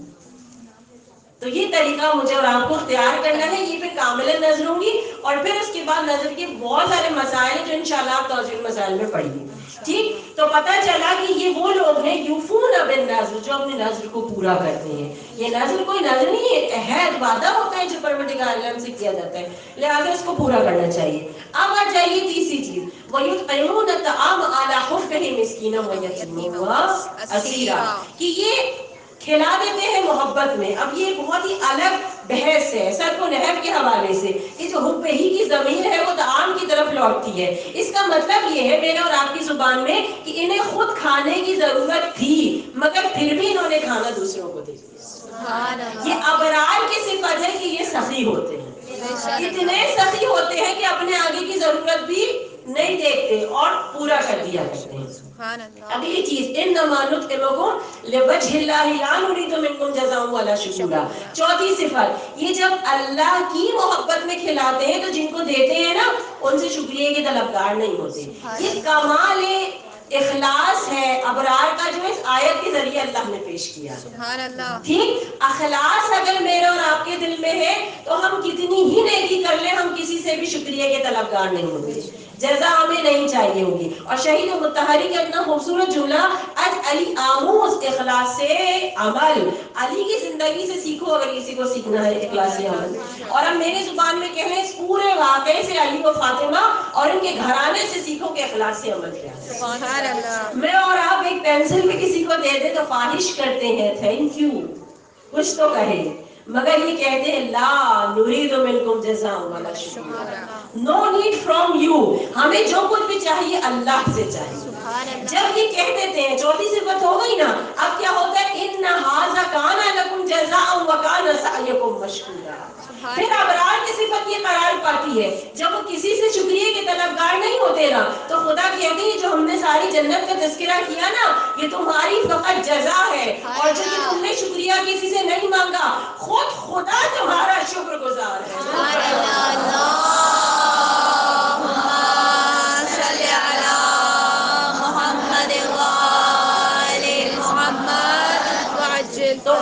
تو یہ طریقہ مجھے اور آپ کو اختیار کرنا ہے. یہ پھر کامل نظر ہوں گی، اور پھر اس کے بعد نظر کے بہت سارے مسائل جو انشاءاللہ آپ توضیح مسائل میں پڑھیں گے. ٹھیک، تو پتہ چلا کہ یہ وہ لوگ ہیں یوفون بالنذر، جو اپنے نظر کو پورا کرتے ہیں. یہ نظر کوئی نظر نہیں ہے، عہد وعدہ ہوتا ہے جو پروردگار عالم سے کیا جاتا ہے، لہٰذا اس کو پورا کرنا چاہیے. اب آ جائیے تیسری چیز، وَيُطْعِمُونَ الطَّعَامَ عَلَىٰ حُبِّهِ مِسْكِينًا وَيَتِيمًا وَأَسِيرًا، کہ یہ کھلا دیتے ہیں محبت میں. اب یہ بہت ہی الگ بحث ہے سرف و نحو کے حوالے سے. یہ جو حب ہی کی ضمیر ہے وہ طعام کی طرف لوٹتی ہے. اس کا مطلب یہ ہے میرے اور آپ کی زبان میں کہ انہیں خود کھانے کی ضرورت تھی، مگر پھر بھی انہوں نے کھانا دوسروں کو دے دیا. یہ ابرار کی صفت ہے کہ یہ سخی ہوتے ہیں، اتنے سخی ہوتے ہیں کہ اپنے آگے کی ضرورت بھی نہیں دیکھتے اور پورا کر دیا کرتے ہیں. اگلی چیز، انما نطعمکم لوجہ اللہ لا نرید منکم جزاء ولا شکورا. چوتھی صفت، یہ جب اللہ کی محبت میں کھلاتے ہیں تو جن کو دیتے ہیں نا ان سے شکریہ کے طلبگار نہیں ہوتے. یہ کمال اخلاص ہے ابرار کا جو اس آیت کے ذریعے اللہ نے پیش کیا. سبحان اللہ. ٹھیک، اخلاص اگر میرے اور آپ کے دل میں ہے تو ہم کتنی ہی نیکی کر لیں ہم کسی سے بھی شکریہ کے طلبگار نہیں ہوتے، جزا ہمیں نہیں چاہیے ہوگی. اور شہید مطہری کا اتنا خوبصورت جملہ، اج علی آموز اخلاص سے عمل. علی کی زندگی سے سیکھو اگر کسی کو سیکھنا ہے اخلاص عمل. اور ہم میرے زبان میں کہیں اس پورے واقعے سے علی و فاطمہ اور ان کے گھرانے سے سیکھو کہ اخلاص عمل کیا ہے. سبحان اللہ. میں اور آپ ایک پینسل بھی کسی کو دے دیں تو خواہش کرتے ہیں تھینک یو، کچھ تو کہے، مگر یہ کہتے ہیں لا نرید منکم جزاء ولا شکورا، نو نیڈ فرام یو. ہمیں جو کچھ بھی چاہیے اللہ سے چاہیے. جب یہ کہہ دیتے ہیں، چوتھی صفت ہو گئی نا. اب کیا ہوتا ہے، ان ھذا کان لکم جزاء وکان سعیکم مشکورا. پھر ابرار کی صفت یہ قرار پاتی ہے جب وہ کسی سے شکریہ کے طلبگار نہیں ہوتے نا تو خدا کہتے ہیں جو ہم نے ساری جنت کا تذکرہ کیا نا یہ تمہاری فقط جزا ہے، اور جو یہ تم نے شکریہ کسی سے نہیں مانگا خود خدا تمہارا شکر گزار ہے. تو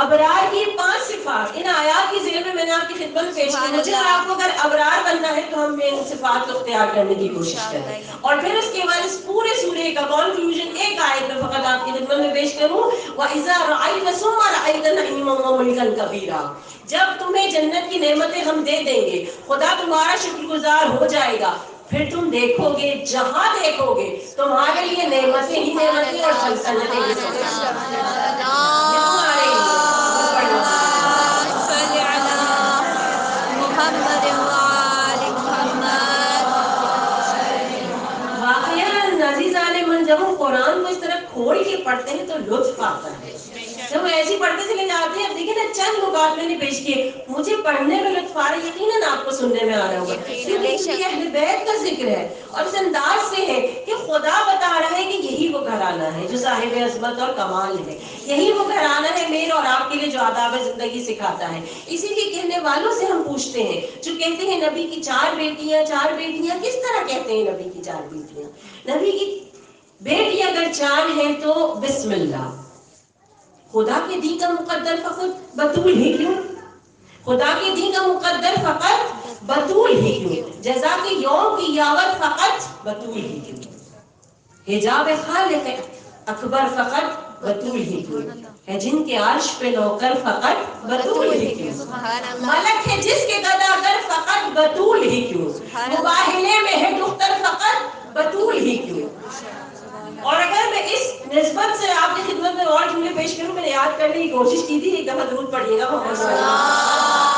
ابرار کی 5 صفات ان آیات کی ذیل میں نے آپ کی خدمت میں پیش کی. مجھے اور آپ کو اگر ابرار بننا ہے تو ہم ان صفات کو اختیار کرنے کی کوشش کریں. اور پھر اس کے بعد اس پورے سورے کا کنکلوژن ایک آیت میں فقط آپ کی خدمت میں پیش کروں، وَإِذَا رَأَيْتَ ثُمَّ رَأَيْتَ نَعِيمًا وَمُلْكًا كَبِيرًا. جب تمہیں جنت کی نعمتیں ہم دے دیں گے، خدا تمہارا شکر گزار ہو جائے گا، پھر تم دیکھو گے جہاں دیکھو گے تمہارے لیے نعمتیں ہی نعمتیں اور سلطنتیں ہی سلطنتیں. جب ہم قرآن کو اس طرح کھول کے پڑھتے ہیں تو لطف آتا ہے. جب ایسی پڑھتے چلے جاتے ہیں، دیکھیں نا چند لغات میں نے پیش کیے، مجھے پڑھنے میں لطف آ رہا ہے، یقیناً آپ کو سننے میں آ رہا ہوگا کیونکہ اہل بیت کا ذکر ہے اور اس انداز سے ہے کہ خدا بتا رہا ہے کہ یہی وہ گھرانہ ہے جو صاحب عظمت اور کمال ہے، یہی وہ گھرانہ ہے میرے اور آپ کے لیے جو آداب زندگی سکھاتا ہے. اسی لیے کہنے والوں سے ہم پوچھتے ہیں جو کہتے ہیں نبی کی 4 بیٹیاں کس طرح کہتے ہیں نبی کی 4 بیٹیاں؟ نبی کی بیٹی اگر 4 ہیں تو بسم اللہ. خدا کے دین کا مقدر فقط بطول ہی کیوں؟ خدا کے دین کا مقدر فقط بطول ہی کیوں؟ جزا کے یوم کی یاوت فقط بطول ہی کیوں؟ حجاب خالق اکبر فقط بطول ہی کیوں؟ ہے جن کے عرش پہ نوکر فقط بطول ہی کیوں؟ ملک ہے جس کے گداگر فقط بطول ہی کیوں؟ مباہلے میں ہے دختر فقط بطول ہی کیوں؟ اور اگر میں اس نسبت سے آپ کی خدمت میں اور جملے پیش کروں، میں نے یاد کرنے کی کوشش کی تھی، ایک دفعہ درود پڑھیے گا محمد صلی اللہ علیہ وسلم.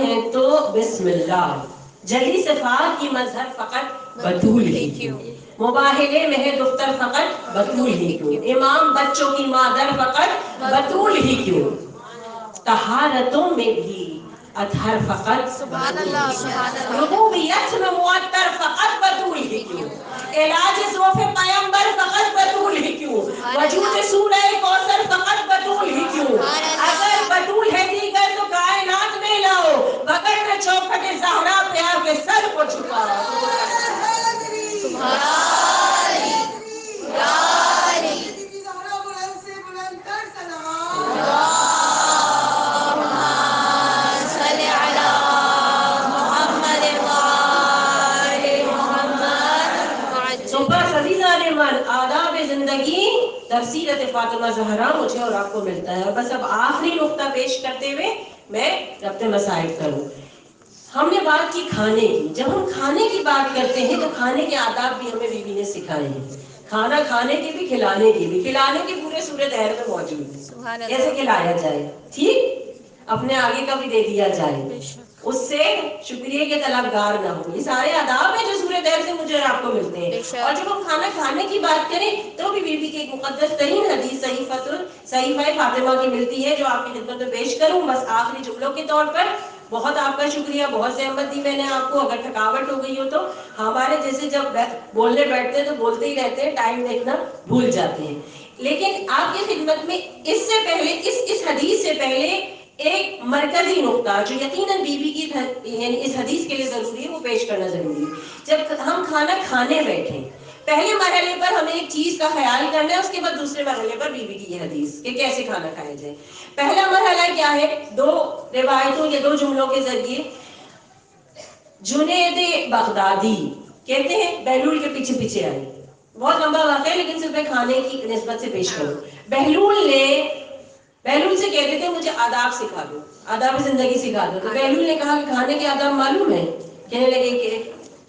ہیں تو بسم اللہ، جلی صفات کی مظہر فقط بطول ہی کیوں، مباہلے میں ہے دختر فقط بطول ہی کیوں، امام بچوں کی مادر فقط بطول ہی کیوں، طہارتوں میں بھی اطہر فقط سبحان اللہ سبحان اللہ ربوبیت میں معطر فقط بطول ہی کیوں، علاج ذوف پیمبر فقط بطول ہی کیوں، وجود سورہ کوثر فقط بطول ہی کیوں، اگر بطول ہے دیگر تو کائنات میں لاؤ، وگرنہ چوکھٹ زہرا پہ آ کے سر کو جھکاؤ۔ تو بس عزیزان من، آداب زندگی در سیرت فاطمہ زہرا مجھے اور آپ کو ملتا ہے۔ اور بس اب آخری نقطہ پیش کرتے ہوئے میں اپنے مسائل کروں۔ ہم نے بات کی کھانے کی، جب ہم کھانے کی بات کرتے ہیں تو کھانے کے آداب بھی ہمیں بیوی نے سکھائے ہیں، کھانا کھانے کے بھی، کھلانے کے بھی، کھلانے کے پورے سورہ دہر میں موجود ہے، کیسے کھلایا جائے، ٹھیک، اپنے آگے کا بھی دے دیا جائے، اس سے شکریہ کے طلبگار نہ ہو، یہ سارے آداب ہیں جو سورہ دہر سے مجھے اور آپ کو ملتے ہیں۔ اور جب ہم کھانا کھانے کی بات کریں تو بھی بیوی کی ایک مقدس ترین حدیث صحیفہ فاطمہ کی ملتی ہے، جو آپ کی خدمت میں پیش کروں بس آخری جملوں کے طور پر۔ بہت آپ کا شکریہ، بہت زحمت دی میں نے آپ کو، اگر تھکاوٹ ہو گئی ہو تو ہمارے جیسے جب بولنے بیٹھتے ہیں تو بولتے ہی رہتے ہیں، ٹائم دیکھنا بھول جاتے ہیں، لیکن آپ کی خدمت میں اس سے پہلے، اس حدیث سے پہلے ایک مرکزی نقطہ جو یقیناً بیوی کی یعنی اس حدیث کے لیے ضروری ہے، وہ پیش کرنا ضروری ہے۔ جب ہم کھانا کھانے بیٹھیں، پہلے مرحلے پر ہمیں ایک چیز کا خیال کرنا ہے، اس کے بعد دوسرے مرحلے پر بیوی کی یہ حدیث کہ کیسے کھانا کھایا جائے۔ پہلا مرحلہ کیا ہے؟ دو روایتوں یا دو جملوں کے ذریعے جنید بغدادی کہتے ہیں، بہلول کے پیچھے پیچھے آئے، بہت لمبا واقعہ ہے لیکن صرف میں کھانے کی نسبت سے پیش کروں۔ بہلول سے کہتے تھے مجھے آداب سکھا دو، آداب زندگی سکھا دو، تو بہلول نے کہا کہ کھانے کے آداب معلوم ہے؟ کہنے لگے کہ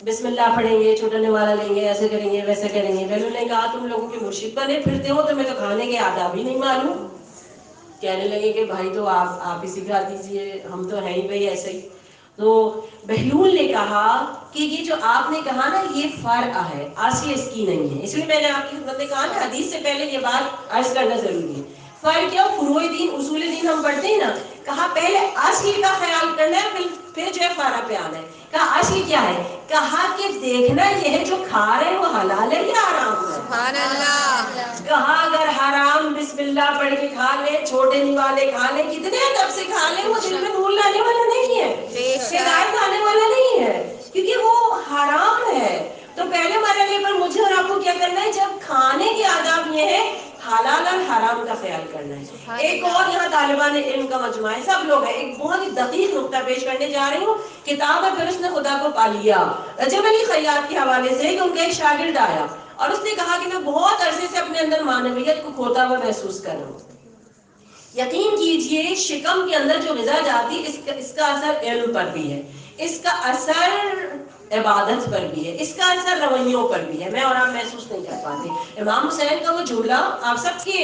بسم اللہ پڑھیں گے، چھوٹا نوالا لیں گے، ایسے کریں گے، ویسے کریں گے۔ بہلول نے کہا تم لوگوں کے مرشد بنے پھرتے ہو، تمہیں تو کھانے کے آداب ہی نہیں معلوم۔ کہنے لگے کہ بھائی تو آپ ہی سکھا دیجئے، ہم تو ہیں ہی بھائی ایسے ہی۔ تو بہلول نے کہا کہ یہ جو آپ نے کہا نا یہ فرع ہے، اصل اس کی نہیں ہے، اس لیے میں نے آپ کی خدمت میں کہا نا حدیث سے پہلے یہ بات عرض کرنا ضروری ہے۔ فرق کیا؟ فروع دین، اصول دین ہم پڑھتے ہیں نا، کہا پہلے اصل کا خیال کرنا ہے، پھر جو ہے فرع پہ آنا ہے۔ کہا اصل کیا ہے؟ کہا کہ دیکھنا یہ ہے جو کھا رہے ہیں وہ حلال ہے یا حرام ہے۔ سبحان اللہ۔ کہا اگر حرام بسم اللہ پڑھ کے کھا لے، چھوٹے نوالے کھا لے، کتنے ادب سے کھا لے، وہ دل میں نور لانے والا نہیں ہے، ہدایت لانے والا نہیں ہے، کیونکہ وہ حرام ہے۔ تو پہلے مرحلے پر مجھے اور آپ کو کیا کرنا ہے؟ جب کھانے کے آداب یہ ہے حلال اور حرام کا خیال کرنا ہے۔ ایک اور یہاں طالبان علم کا مجموعہ ہے، سب لوگ ہیں، ایک بہت ہی دقیق نقطہ پیش کرنے جا رہی ہوں، کتاب ہے پھر اس نے خدا کو پا لیا، رجب علی خیاط کے حوالے سے، کہ ان کا ایک شاگرد آیا اور اس نے کہا کہ میں بہت عرصے سے اپنے اندر معنویت کو کھوتا ہوا محسوس کر رہا ہوں۔ یقین کیجئے شکم کے اندر جو غذا جاتی اس کا اثر علم پر بھی ہے، اس کا اثر عبادت پر بھی ہے، اس کا اثر رویوں پر بھی ہے، میں اور آپ محسوس نہیں کر پاتے۔ امام حسین کا وہ جملہ آپ سب کے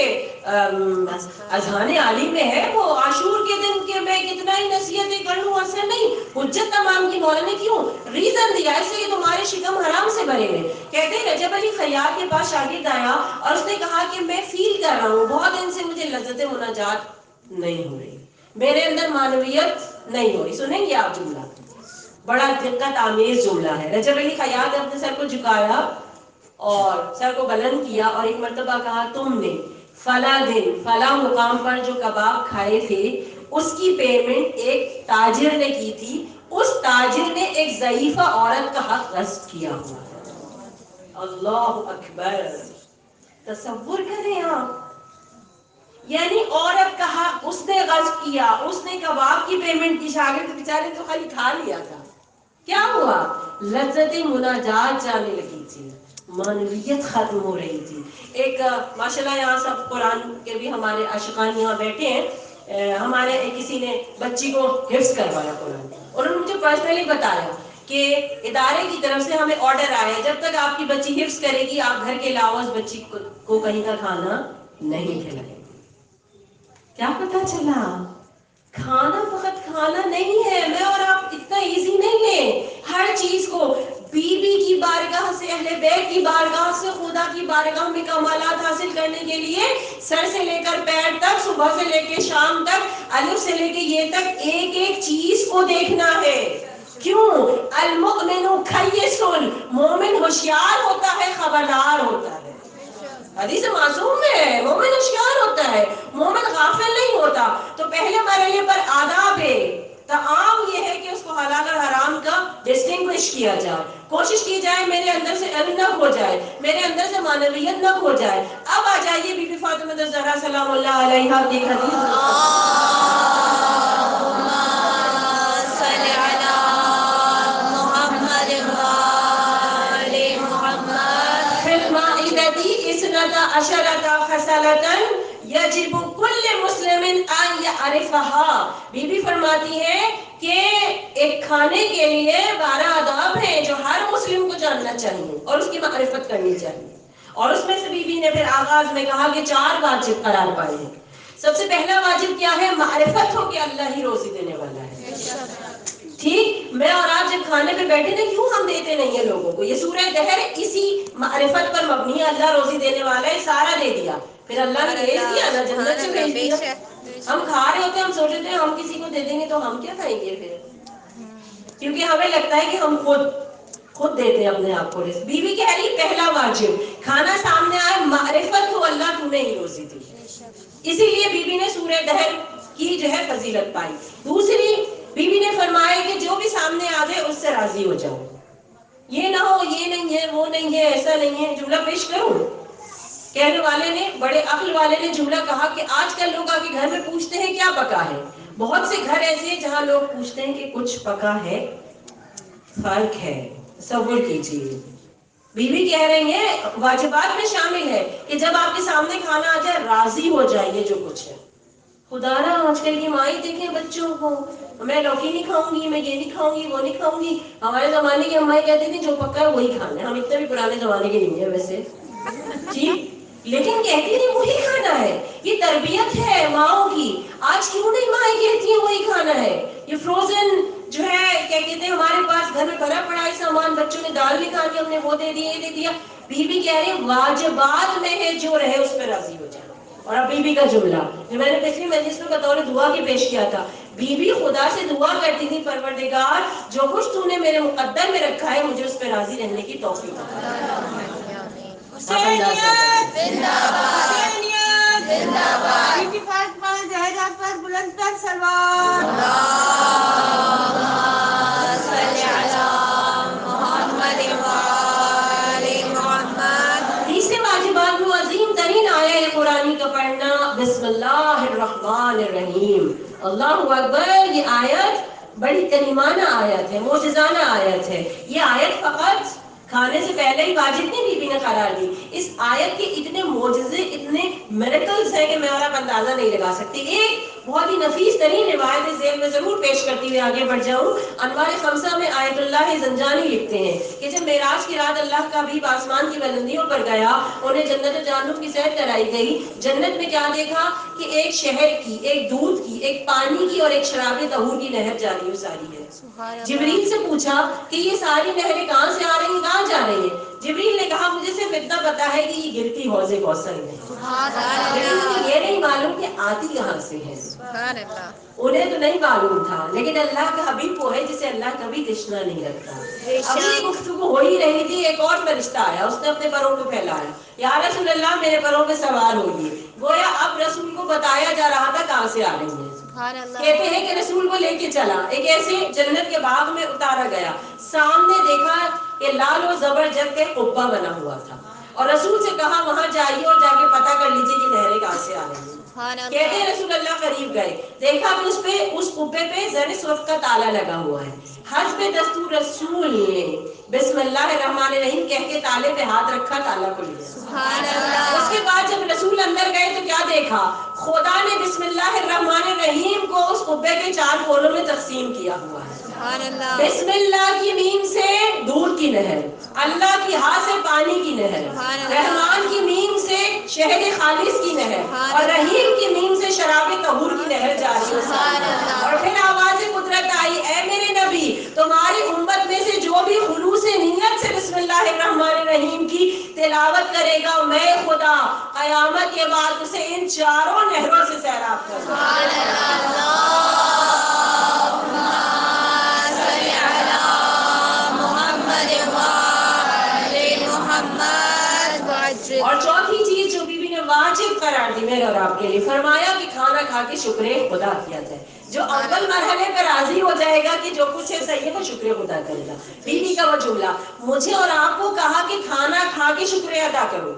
اذہان عالی میں ہے، وہ عاشور کے دن کہ میں کتنا ہی نصیحتیں کر لوں اثر نہیں، حجت تمام کی مولا نے کیوں ریزن دیا، اس لیے کہ تمہارے شکم حرام سے بھرے ہوئے۔ کہتے ہیں رجب علی خیاط کے پاس شاگرد آیا اور اس نے کہا کہ میں فیل کر رہا ہوں بہت دن سے مجھے لذت مناجات نہیں ہو رہی، میرے اندر معنویت نہیں ہو رہی۔ سنیں گے آپ جملہ، بڑا دقت آمیز جملہ ہے۔ رجب علی خیاط نے اپنے سر کو جھکایا اور سر کو بلند کیا اور ایک مرتبہ کہا تم نے فلاں دن فلاں مقام پر جو کباب کھائے تھے اس کی پیمنٹ ایک تاجر نے کی تھی، اس تاجر نے ایک ضعیفہ عورت کا حق غصب کیا ہوا ہے۔ اللہ اکبر، تصور کریں آپ، یعنی عورت کا حق اس نے غصب کیا، اس نے کباب کی پیمنٹ کی، شاگرد بیچارے تو خالی کھا لیا تھا، کیا ہوا؟ لذت مناجات جانے لگی تھی، معنویت ختم ہو رہی تھی۔ ایک ماشاءاللہ یہاں سب قرآن کے بھی ہمارے عاشقان یہاں بیٹھے ہیں، ہمارے کسی نے بچی کو حفظ کروایا قرآن، انہوں نے مجھے پرسنلی بتایا کہ ادارے کی طرف سے ہمیں آرڈر آیا ہے جب تک آپ کی بچی حفظ کرے گی آپ گھر کے علاوہ اس بچی کو کہیں کا کھانا نہیں کھلائیں گے۔ کیا پتا چلا؟ کھانا فقط کھانا نہیں ہے، میں اور آپ اتنا ایزی نہیں لیں ہر چیز کو. بیوی کی بارگاہ سے، اہل بیت کی بارگاہ سے خدا کی بارگاہ میں کمالات حاصل کرنے کے لیے سر سے لے کر پیر تک، صبح سے لے کے شام تک، الف سے لے کے یہ تک ایک ایک چیز کو دیکھنا ہے. کیوں؟ المؤمن خیس، مومن ہوشیار ہوتا ہے، خبردار ہوتا ہے. حدیث معصوم میں ہے مومن ہوشیار ہوتا ہے، مومن غافل نہیں ہوتا. تو پہلے مرحلے پر آداب ہے. تعام یہ ہے کہ اس کو حلال اور حرام کا ڈسٹنگوش کیا جائے، کوشش کی جائے میرے اندر سے علم نہ کھو جائے، میرے اندر سے معنویت نہ کھو جائے. اب آ جائیے بی بی فاطمہ الزہرا سلام اللہ علیہا کی حدیث. یجب کل مسلم ان یعرفها. بی بی فرماتی ہے کہ ایک کھانے کے لیے 12 آداب ہیں جو ہر مسلم کو جاننا چاہیے اور اس کی معرفت کرنی چاہیے. اور اس میں سے بی بی نے پھر آغاز میں کہا کہ 4 واجب قرار پائے ہیں. سب سے پہلا واجب کیا ہے؟ معرفت ہو کہ اللہ ہی روزی دینے والا ہے. ٹھیک، میں اور آپ جب کھانے پہ بیٹھے نا، کیوں ہم دیتے نہیں ہیں لوگوں کو؟ یہ سورہ دہر اسی معرفت پر مبنی ہے. اللہ روزی دینے والا ہے، سارا دے دیا، پھر اللہ نے بھیج دیا نا، جنت سے بھیج دیا. ہم کھا رہے ہوتے ہیں، ہم سوچتے ہیں ہم کسی کو دے دیں گے تو ہم کیا کھائیں گے پھر، کیونکہ ہمیں لگتا ہے کہ ہم خود دیتے ہیں اپنے آپ کو. بیوی کہہ رہی پہلا واجب کھانا سامنے آئے، معرفت ہو اللہ تو نے ہی روزی دی. اسی لیے بی بی نے سورہ دہر کی جو ہے فضیلت پائی. دوسری، بی بی نے فرمایا کہ جو بھی سامنے آ جائے اس سے راضی ہو جاؤ. یہ نہ ہو یہ نہیں ہے، وہ نہیں ہے، ایسا نہیں ہے. جملہ پیش کروں؟ کہنے والے نے، بڑے عقل والے نے جملہ کہا کہ آج کل لوگ آ کے گھر میں پوچھتے ہیں کیا پکا ہے. بہت سے گھر ایسے ہیں جہاں لوگ پوچھتے ہیں کہ کچھ پکا ہے، فرق ہے. تصور کیجیے. بیوی کہہ رہی ہیں واجبات میں شامل ہے کہ جب آپ کے سامنے کھانا آ جائے راضی ہو جائیے جو کچھ ہے. خدا را آج کل کی مائیں دیکھیں بچوں کو، میں لوکی نہیں کھاؤں گی، میں یہ نہیں کھاؤں گی، وہ نہیں کھاؤں گی. ہمارے زمانے کی امائیں کہتی تھی جو پکا ہے وہی کھانا ہے. ہم اتنے بھی پرانے زمانے کے نہیں ہیں ویسے، ٹھیک، لیکن کہتی نہیں وہی کھانا ہے. یہ تربیت ہے ماؤں کی. آج کیوں نہیں مائیں کہتی ہیں وہی کھانا ہے؟ یہ فروزن جو ہے کیا کہتے ہیں، ہمارے پاس گھر میں بھرا پڑا ہے سامان، بچوں نے دال نہیں کھانی، ہم نے وہ دے دیا، یہ دے دیا. بی بی کہہ رہی واجبات میں ہے جو رہے اس پہ راضی ہو جائے. اور اب بی بی کا جملہ جو میں نے پچھلی مجلس میں بطور دعا کی پیش کیا تھا، بی بی خدا سے دعا کرتی تھی پروردگار جو کچھ تو نے میرے مقدر میں رکھا ہے مجھے اس پہ راضی رہنے کی توفیق عطا کر. حسینیت زندہ باد، حسینیت زندہ باد. بی بی فاطمہ زہرا پر بلند تر سلوات. اللہم صلی علی محمد وآل محمد. تیسرے واجبات میں عظیم ترین آیہ قرآنی کا پڑھنا، بسم اللہ الرحمن الرحیم. اللہ اکبر. یہ آیت بڑی کریمانہ آیت ہے، معجزانہ آیت ہے. یہ آیت فقط کھانے سے پہلے ہی واجب نہیں بی بی نے قرار دی. اس آیت کے اتنے معجزے، اتنے میریکلز ہیں کہ میں اور آپ اندازہ نہیں لگا سکتے. ایک بہت ہی نفیس ترین روایت ذیل میں ضرور پیش کرتی ہوئے آگے بڑھ جاؤں. انوار خمسہ میں آیت اللہ زنجانی لکھتے ہیں کہ جب معراج کی رات اللہ کا حبیب آسمان کی بلندیوں پر گیا، انہیں جنت و جہنم کی سیر کرائی گئی. جنت میں کیا دیکھا کہ ایک شہد کی، ایک دودھ کی، ایک پانی کی اور ایک شراب طہور کی نہر جاری و ساری ہے. جبریل سے پوچھا کہ یہ ساری نہریں کہاں سے آ رہی ہیں، کہاں جا رہی ہیں؟ جبریل نے کہا مجھے صرف اتنا پتا ہے کہ یہ گرتی حوض کوثر میں. لیکن مجھے یہ نہیں معلوم کہ آتی کہاں سے ہے. انہیں تو نہیں معلوم تھا، لیکن اللہ کا حبیب وہ ہے جسے اللہ کبھی تشنا نہیں رکھتا. ابھی یہ گفتگو ہو ہی رہی تھی، ایک اور فرشتہ آیا، اس نے اپنے پروں کو پھیلایا، یا رسول اللہ میرے پروں پہ سوار ہوگی. گویا اب رسول کو بتایا جا رہا تھا کہاں سے آ رہی ہے. کہتے ہیں کہ رسول کو لے کے چلا، ایک ایسے جنت کے باغ میں اتارا گیا. سامنے دیکھا کہ لال و زبرجد کا قبہ بنا ہوا تھا، اور رسول سے کہا وہاں جائیے اور جا کے پتہ کر لیجیے کہ نہریں کہاں سے آ رہی ہیں. کہتے ہیں رسول اللہ قریب گئے، دیکھا کہ اس قبے پہ زر سرخ کا تالا لگا ہوا ہے. حسب دستور رسول نے بسم اللہ الرحمن الرحیم کہہ کے تالے پہ ہاتھ رکھا، تالا کھل گیا. اس کے بعد جب رسول اندر گئے تو کیا دیکھا؟ خدا نے بسم اللہ الرحمن الرحیم کو اس قبے کے 4 کونوں میں تقسیم کیا ہوا ہے. بسم اللہ کی میم سے دودھ کی نہر، اللہ کی ہاں سے پانی کی نہر، رحمان کی میم سے شہد خالص کی نہر اور رحیم کی میم سے شراب طہور کی نہر جاری ہو. اور پھر آواز قدرت آئی، اے میرے نبی تمہاری امت میں سے جو بھی خلوص نیت سے بسم اللہ الرحمن الرحیم کی تلاوت کرے گا میں خدا قیامت کے بعد اسے ان چاروں نہروں سے سیراب کروں. اور چوتھی چیز جو بی بی نے واجب قرار دی میرے اور آپ کے لیے، فرمایا کہ کھانا کھا کے شکر خدا کیا جائے. جو اول مرحلے پر راضی ہو جائے گا کہ جو کچھ ہے صحیح ہے وہ شکر خدا کرے گا. بی بی کا وہ جملہ مجھے اور آپ کو کہا کہ کھانا کھا کے شکر ادا کرو.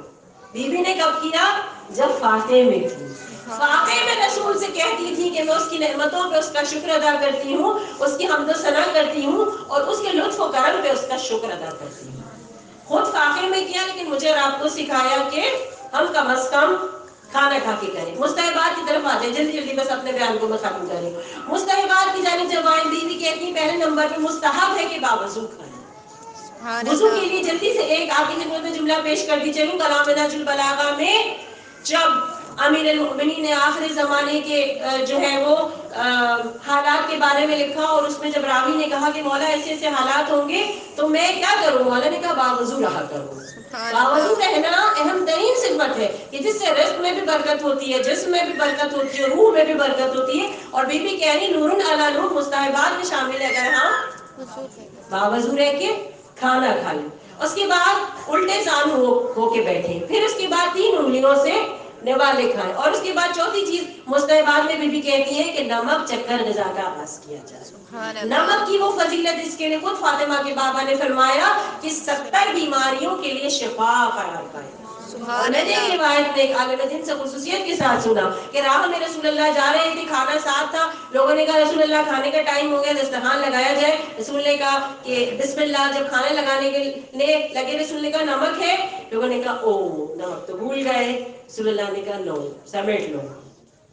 بی بی نے کب کیا؟ جب فاقے میں تھی. فاقے میں رسول سے کہتی تھی کہ میں اس کی نعمتوں پہ اس کا شکر ادا کرتی ہوں، اس کی حمد و ثنا کرتی ہوں اور اس کے لطف و کرم پہ اس کا شکر ادا کرتی ہوں. خود فاقے میں کیا، لیکن مجھے اور آپ کو سکھایا کہ ہم کم از کم کھانا کھا کے کریں. مستحبات کی طرف آتے ہیں، جلدی جلدی بس اپنے بیان کو میں ختم کریں. مستحبات کی جانب جب آئیں، بیوی کہتی ہیں پہلے نمبر پہ مستحب ہے کہ باوضو کھائیں. وضو کے لیے جلدی سے ایک آپ کی خدمت میں جملہ پیش کر دی چلوں. کلام نہج البلاغہ میں جب امیر المؤمنین نے آخری زمانے کے جو ہے وہ حالات کے بارے میں لکھا اور اس میں جب راوی نے کہا کہ مولا ایسے ایسے حالات ہوں گے تو میں کیا کروں، مولا نے کہا باوضو رہا کروں. باوضو رہنا اہم ترین صفت ہے کہ جس سے رزق میں بھی برکت ہوتی ہے، جسم میں بھی برکت ہوتی ہے، روح میں بھی برکت ہوتی ہے. اور بی بی کہہ رہی نور علی نور مستحبات میں شامل ہے اگر ہم باوضو رہ کے کھانا کھا لیں. اس کے بعد الٹے زانو ہو کے بیٹھے، پھر اس کے بعد 3 انگلیوں سے نوالے کھائیں. اور اس کے بعد چوتھی چیز مستحبات میں بھی کہتی ہے کہ نمک چکھر غذا کا آغاز کیا جائے. نمک کی وہ فضیلت اس کے لیے خود فاطمہ کے بابا نے فرمایا کہ 70 بیماریوں کے لیے شفا قرار پائے. اور میں نے ایک روایت میں ایک عالم دین سے خصوصیت کے ساتھ سنا کہ راہ میں رسول اللہ جا رہے تھے، کھانا ساتھ تھا، لوگوں نے کہا رسول اللہ کھانے کا ٹائم ہو گیا، دسترخوان لگایا جائے. رسول نے کہا کہ بسم اللہ. جب کھانا لگانے کے لیے لگے رسول نے کہا نمک ہے، لوگوں نے کہا او نمک تو بھول گئے. رسول اللہ نے کہا نو سمیٹ لو.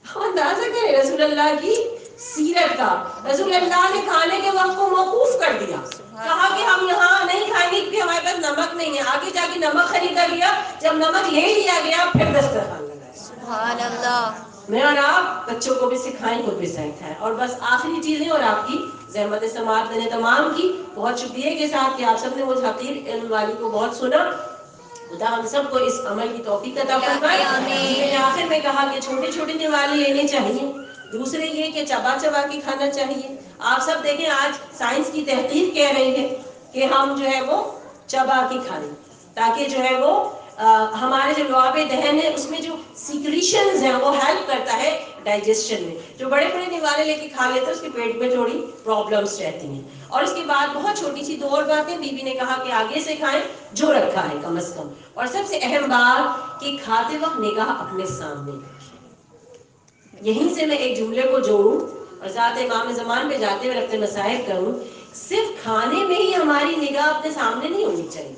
ہم اندازہ کریں رسول اللہ کی سیرت کا. رسول اللہ نے کھانے کے وقت کو موقوف کر دیا، کہا کہ ہم یہاں نہیں کھائیں گے کیونکہ ہمارے پاس نمک نہیں ہے. آگے جا کے نمک خریدا گیا، جب نمک لے لیا گیا پھر دسترخوان لگایا. سبحان اللہ. میں اور آپ بچوں کو بھی سکھائیں، خود بھی سکھائیں. اور بس آخری چیزیں اور آپ کی زحمت سماعت میں نے تمام کی. بہت شکریہ کے ساتھ کہ آپ سب نے مجھ حقیر علم والی کو بہت سنا. خدا ہم سب کو اس عمل کی توفیق عطا فرمائے. میں نے آخر میں کہا کہ چھوٹے چھوٹے نوالے لینے چاہیے. دوسرے یہ کہ چبا چبا کے کھانا چاہیے. آپ سب دیکھیں آج سائنس کی تحقیق کہہ رہی ہے کہ ہم جو ہے وہ چبا کے کھائیں تاکہ جو ہے وہ ہمارے جو لعاب دہن ہے اس میں جو سیکریشنز ہیں وہ ہیلپ کرتا ہے ڈائجسشن میں. جو بڑے بڑے نوالے لے کے کھا لیتے ہیں اس کے پیٹ میں تھوڑی پرابلمس رہتی ہیں. اور اس کے بعد بہت چھوٹی سی 2 اور باتیں بی بی نے کہا کہ آگے سے کھائیں جو رکھا ہے کم از کم. اور سب سے اہم بات کہ کھاتے وقت نگاہ اپنے سامنے رکھیں. یہیں سے میں ایک جملے کو جوڑوں اور ذات امام زمان پہ جاتے ہوئے رکھتے مسائل کروں. صرف کھانے میں ہی ہماری نگاہ اپنے سامنے نہیں ہونی چاہیے،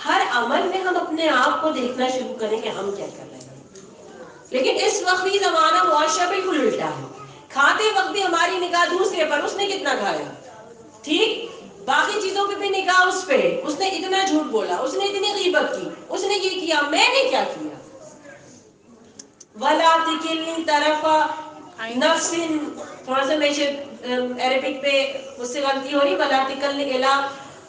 ہر عمل میں ہم اپنے آپ کو دیکھنا شروع کریں کہ ہم کیا کر رہے ہیں. لیکن اس وقتی زمانہ معاشرہ بالکل الٹا ہے. کھاتے وقت بھی ہماری نگاہ دوسرے پر، اس نے کتنا کھایا، ٹھیک، باقی چیزوں پہ بھی نگاہ اس پہ، اس نے اتنا جھوٹ بولا، اس نے اتنی غیبت کی، اس نے یہ کیا، میں نے کیا کیا. وَلَا تِكِلْنِي طَرَفَ نَفْسٍ، تھوڑا سا میں عربک پہ اس سے غلطی ہو رہی. وَلَا تِكِلْنِي إِلَىٰ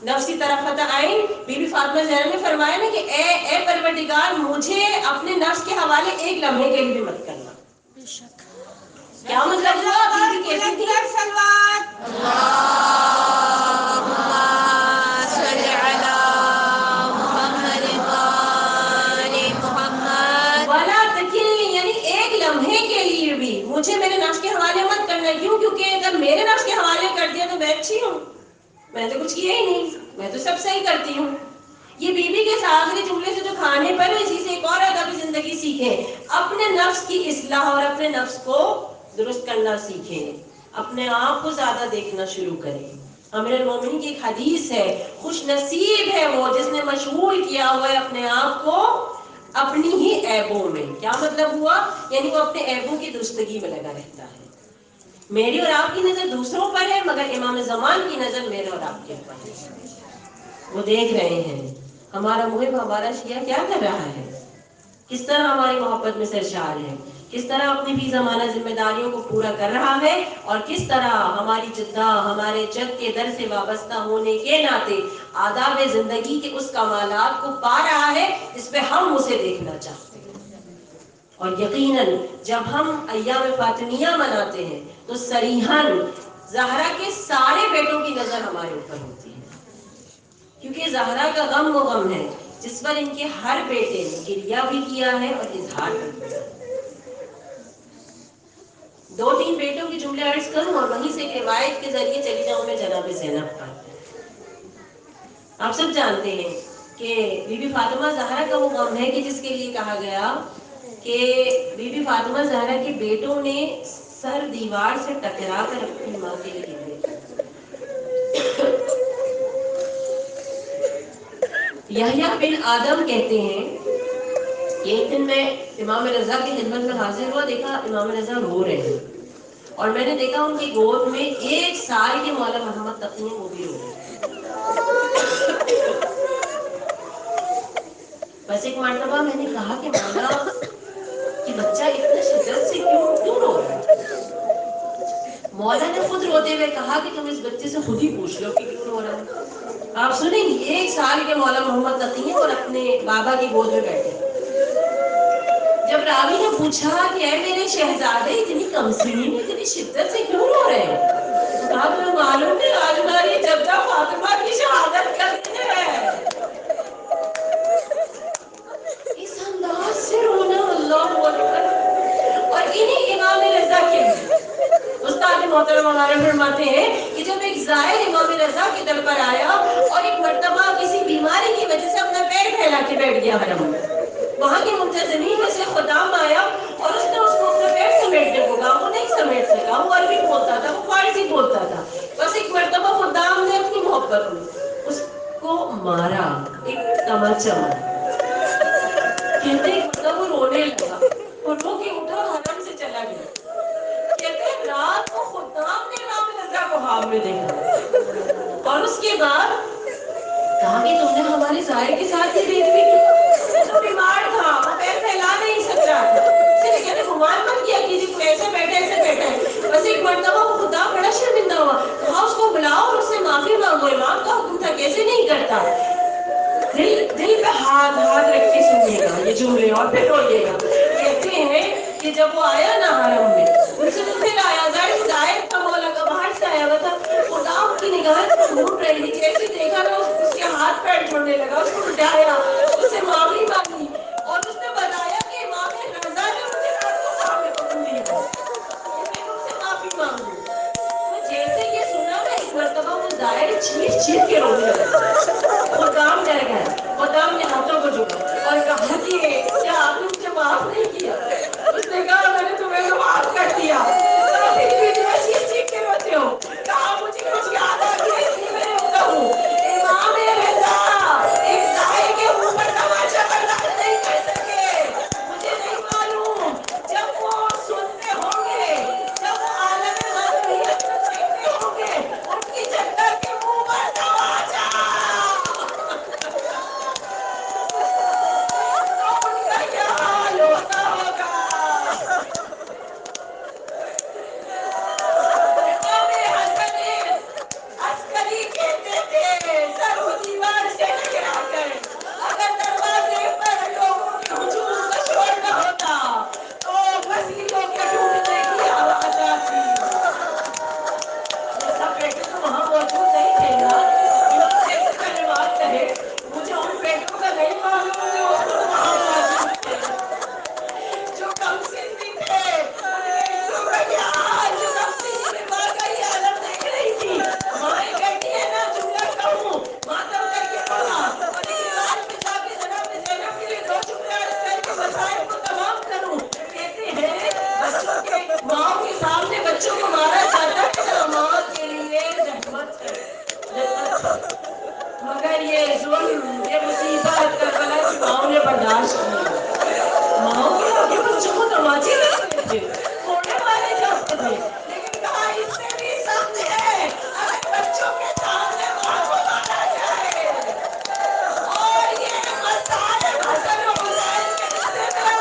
نَفْسِ طَرَفَةَ عَيْنٍ. بی بی فاطمہ زہرا نے فرمایا نا کہ اے پروردگار مجھے اپنے نفس کے حوالے ایک لمحے کے لیے بھی مت کرنا. کیا مطلب ہوا؟ بی بی کہتی تھی مجھے میرے نفس کے حوالے مت کرنا. کیوں؟ کیونکہ اگر میرے نفس کے حوالے کر دیا تو میں اچھی ہوں، میں تو کچھ کیا ہی نہیں، میں تو سب صحیح کرتی ہوں. یہ بی بی کے آخری جملے سے جو کھانے پر اسی سے ایک اور ادبی زندگی سیکھیں. اپنے نفس کی اصلاح اور اپنے نفس کو درست کرنا سیکھیں. اپنے آپ کو زیادہ دیکھنا شروع کریں. امیر المومنین کی ایک حدیث ہے، خوش نصیب ہے وہ جس نے مشغول کیا ہوا ہے اپنے آپ کو اپنی ہی عیبوں میں. کیا مطلب ہوا؟ یعنی وہ اپنے عیبوں کی درستگی میں لگا رہتا ہے. میری اور آپ کی نظر دوسروں پر ہے مگر امام زمان کی نظر میرے اور آپ کے اوپر ہے. وہ دیکھ رہے ہیں ہمارا محب ہمارا شیعہ کیا کر رہا ہے، کس طرح ہماری محبت میں سرشار ہے، کس طرح اپنی بھی زمانہ ذمہ داریوں کو پورا کر رہا ہے، اور کس طرح ہماری جدہ ہمارے جد کے در سے وابستہ ہونے کے ناطے آداب زندگی کے اس کمالات کو پا رہا ہے جس پہ ہم اسے دیکھنا چاہتے ہیں۔ اور یقیناً جب ہم ایام فاطمیہ مناتے ہیں تو صریحاً زہرا کے سارے بیٹوں کی نظر ہمارے اوپر ہوتی ہے، کیونکہ زہرا کا غم وہ غم ہے جس پر ان کے ہر بیٹے نے گریہ بھی کیا ہے اور اظہار بھی کیا ہے۔ 2-3 بیٹوں کے جملے عرض کروں اور وہیں سے ایک روایت کے ذریعے چلی جاؤں میں جناب زینب پر۔ آپ سب جانتے ہیں کہ بی بی فاطمہ زہرا کا وہ غم ہے کہ جس کے لیے کہا گیا کہ بی بی فاطمہ زہرا کے بیٹوں نے سر دیوار سے ٹکرا کر اپنی ماں کے لیے گریہ کیا۔ یحییٰ بن آدم کہتے ہیں کہ ایک دن میں امام رضا کی خدمت میں حاضر ہوا، دیکھا امام رضا رو رہے ہیں، اور میں نے دیکھا ان کی گود میں 1 سال کے مولا محمد تقی ہیں، وہ بھی رو رہے ہیں۔ بس ایک مرتبہ میں نے کہا کہ مولا کہ بچہ اتنا شدت سے کیوں رو رہا ہے؟ مولا نے خود روتے ہوئے کہا کہ تم اس بچے سے خود ہی پوچھ لو کہ کیوں رو رہا ہے۔ آپ سنیں گے 1 سال کے مولا محمد تقی ہیں اور اپنے بابا کی گود میں بیٹھے۔ جب راوی نے پوچھا کہ اے میرے شہزادے اتنی کمسنی میں اتنی شدت سے کیوں رو رہے ہیں؟ تو کہا تمہیں معلوم ہے آج ہماری جدہ فاطمہ کی شہادت کا دن ہے۔ اس انداز سے رونا، اللہ اکبر! اور انہیں امام رضا کے استاد محترم ہمارے فرماتے ہیں کہ جب ایک زائر امام رضا کے در پر آیا اور ایک مرتبہ کسی بیماری کی وجہ سے اپنا پیر پھیلا کے بیٹھ گیا حرم میں، وہاں کے منتظمین میں سے خدام آیا اور اس نے اس کو اپنا پیر سمیٹنے کو کہا، وہ نہیں سمیٹ سکا، وہ عربی بولتا تھا، وہ فارسی بولتا تھا۔ بس ایک مرتبہ خدام نے اپنی محبت میں اس کو مارا، ایک تماچا مارا۔ کہتے ہیں مطلب وہ رونے لگا اور رو کے اٹھا حرم سے چلا گیا۔ کہتے ہیں رات کو خدام نے امام رضا کو خواب میں دیکھا اور اس کے بعد کہا کہ تم نے ہمارے زائر کے ساتھ یہ بےادبی کی، وہ تو بیمار تھا، وہ پیر پھیلا نہیں سک رہا تھا، اس لیے کہتے گمان مت کیا کسی کو ایسے بیٹھا ہے۔ بس ایک مرتبہ وہ خدا بڑا شرمندہ ہوا، کہا اس کو بلاؤ اور اس سے معافی مانگو، امام کا حکم تھا کیسے نہیں کرتا۔ دل پہ ہاتھ رکھ کے سنیے گا یہ جملے اور پھر روئیے گا۔ کہتے ہیں کہ جب وہ آیا نا حرم میں، ان سے پھر آیا ظاہر کا مولا کا باہر سے آیا ہوا تھا، خدا ان کی نگاہیں ڈھونڈ رہی تھی، جیسے دیکھا نا اس کے ہاتھ پیر چھوڑنے لگا، اس کو اٹھایا، اس سے معافی مانگی اور اس نے بتایا کہ امام رضا نے مجھے رات کو خواب میں حکم دیا کہ میں تم سے معافی مانگوں۔ تو جیسے یہ سنا نا ایک مرتبہ وہ ظاہر چیخ کے رونے لگا۔ خدام ڈر گئے، خدام نے ہاتھوں کو جھکا اور کہا کہ کیا آپ نے مجھے معاف نہیں کیا؟ اس نے کہا میں نے تمہیں تو معاف کر دیا، پھر بھی اتنا چیخ کے روتے ہو؟ کہا مجھے کچھ یاد آ گیا اس لیے میں روتا ہوں۔ امام رضا ایک ظاہر کے اوپر تماشا برداشت نہیں کر سکے۔ مجھے نہیں معلوم جب وہ سنتے ہوں گے، جب وہ عالم معنویت کو دیکھتے ہوں گے، ان کی جنت کے منہ پر تماشا تو ان کا کیا حال ہوتا ہوگا۔ امام حسن عسکری کہتے تھے سر و دیوار سے ٹکرا کر اگر دروازے پر لوگوں کے ہجوم کا شور نہ ہوتا تو وسیلوں کے ٹوٹنے کی آواز آتی۔ یہ سب بیٹے تو وہاں موجود نہیں تھے نا، امام ایسے کلمات کہے، مجھے ان بیٹوں کا نہیں معلوم جو اس وقت وہاں موجود تھے، جو کم سن بھی تھے، ان بیٹوں کا کیا حال جو کم سنی میں واقعی عالم دیکھ رہی تھی۔ مائیں کہتی ہے نا جملہ کہوں ماتم کر کے پڑھا اور ایک روایت میں جا کے جناب زینب کے لیے 2 جملے عرض کر کے مسائل کو تمام کروں۔ کہتے ہیں بچوں کے ماؤں کے سامنے بچوں کو مارا جاتا ہے نا، ماں کے لیے رحمت ہے، مگر یہ ظلم، یہ مصیبت کربلا کی ماؤں نے برداشت کی۔ ماؤں کے آگے بچوں کو تماچے لگتے تھے، کوڑے مارے جاتے تھے، لیکن کہا اس سے بھی سخت ہے اگر بچوں کے سامنے ماں کو مارا جائے۔ اور یہ مسائل حسن و حسین کے رشتے میں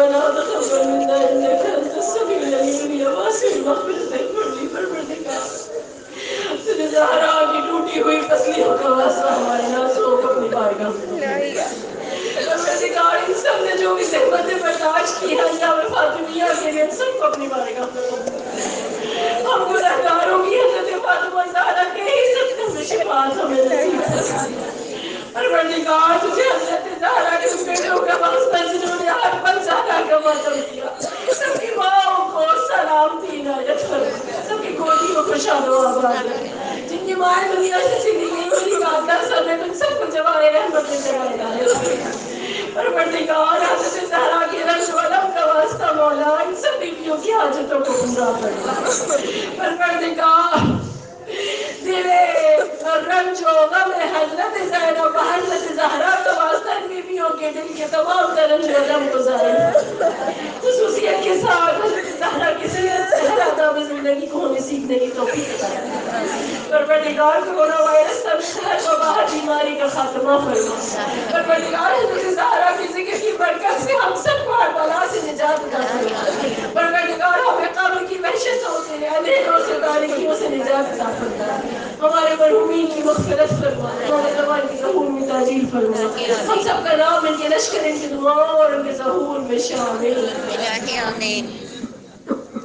ربنا تقبل منا انك انت السميع العليم يا واسع المغفرة اغفر لي پروردگار تجھے زہرا کی ٹوٹی ہوئی پسلیوں کا واسطہ ہمارے نازوں کو اپنی بارگاہ میں پروردگار ان سب نے جو بھی زحمتیں برداشت کی ہیں یا فاطمیہ کے لیے سب کو اپنی بارگاہ میں ہم گناہگاروں کی حضرت فاطمہ زہرا کے ہی صدقے میں شفاعت ہمیں نصیب فرما پروردگار تجھے حضرت زہرا کے بیٹوں کا واسطہ جنہوں نے ہر پل زہرا کا ماتم کیا سب کی ماں کو سلامتی عنایت فرما سب کی گودی کو خوشحال و آباد جن کی ماں دنیا سے چلی گئی میری والدہ سمیت ان سب کو جوائے رحمت میں جگہ عنایت پروردگار حضرت زہرا کے رنگ و علم کا واسطہ مولا ان سب بیویوں کی حاجتوں کو پورا فرما پروردگار دلے رنج و غم حضرت زینب و حضرت زہرا کا واسطہ ان بیویوں کے دل کے تمام رنج و غم کو ظاہر خصوصیت کے ساتھ حضرت زہرا کی سیرت سے ہر آداب زندگی کو ہمیں سیکھنے کی توفیق عطا پروردگار کورونا وائرس سب ہر و باہر بیماری کا خاتمہ فرما پروردگار حضرت زہرا کی ذکر کی برکت سے ہم سب کو ہر بلا سے نجات عطا فرما پروردگار ہمیں قبر کی وحشتوں سے اندھیروں سے تاریکیوں سے نجات عطا فرما ہمارے مرحومین کی مغفرت فرما ہمارے زمان کی ظہور میں تعجیل فرما ہم سب کا نام ان کے لشکر ان کی دعاؤں اور ان کے ظہور میں شامل الہی آمین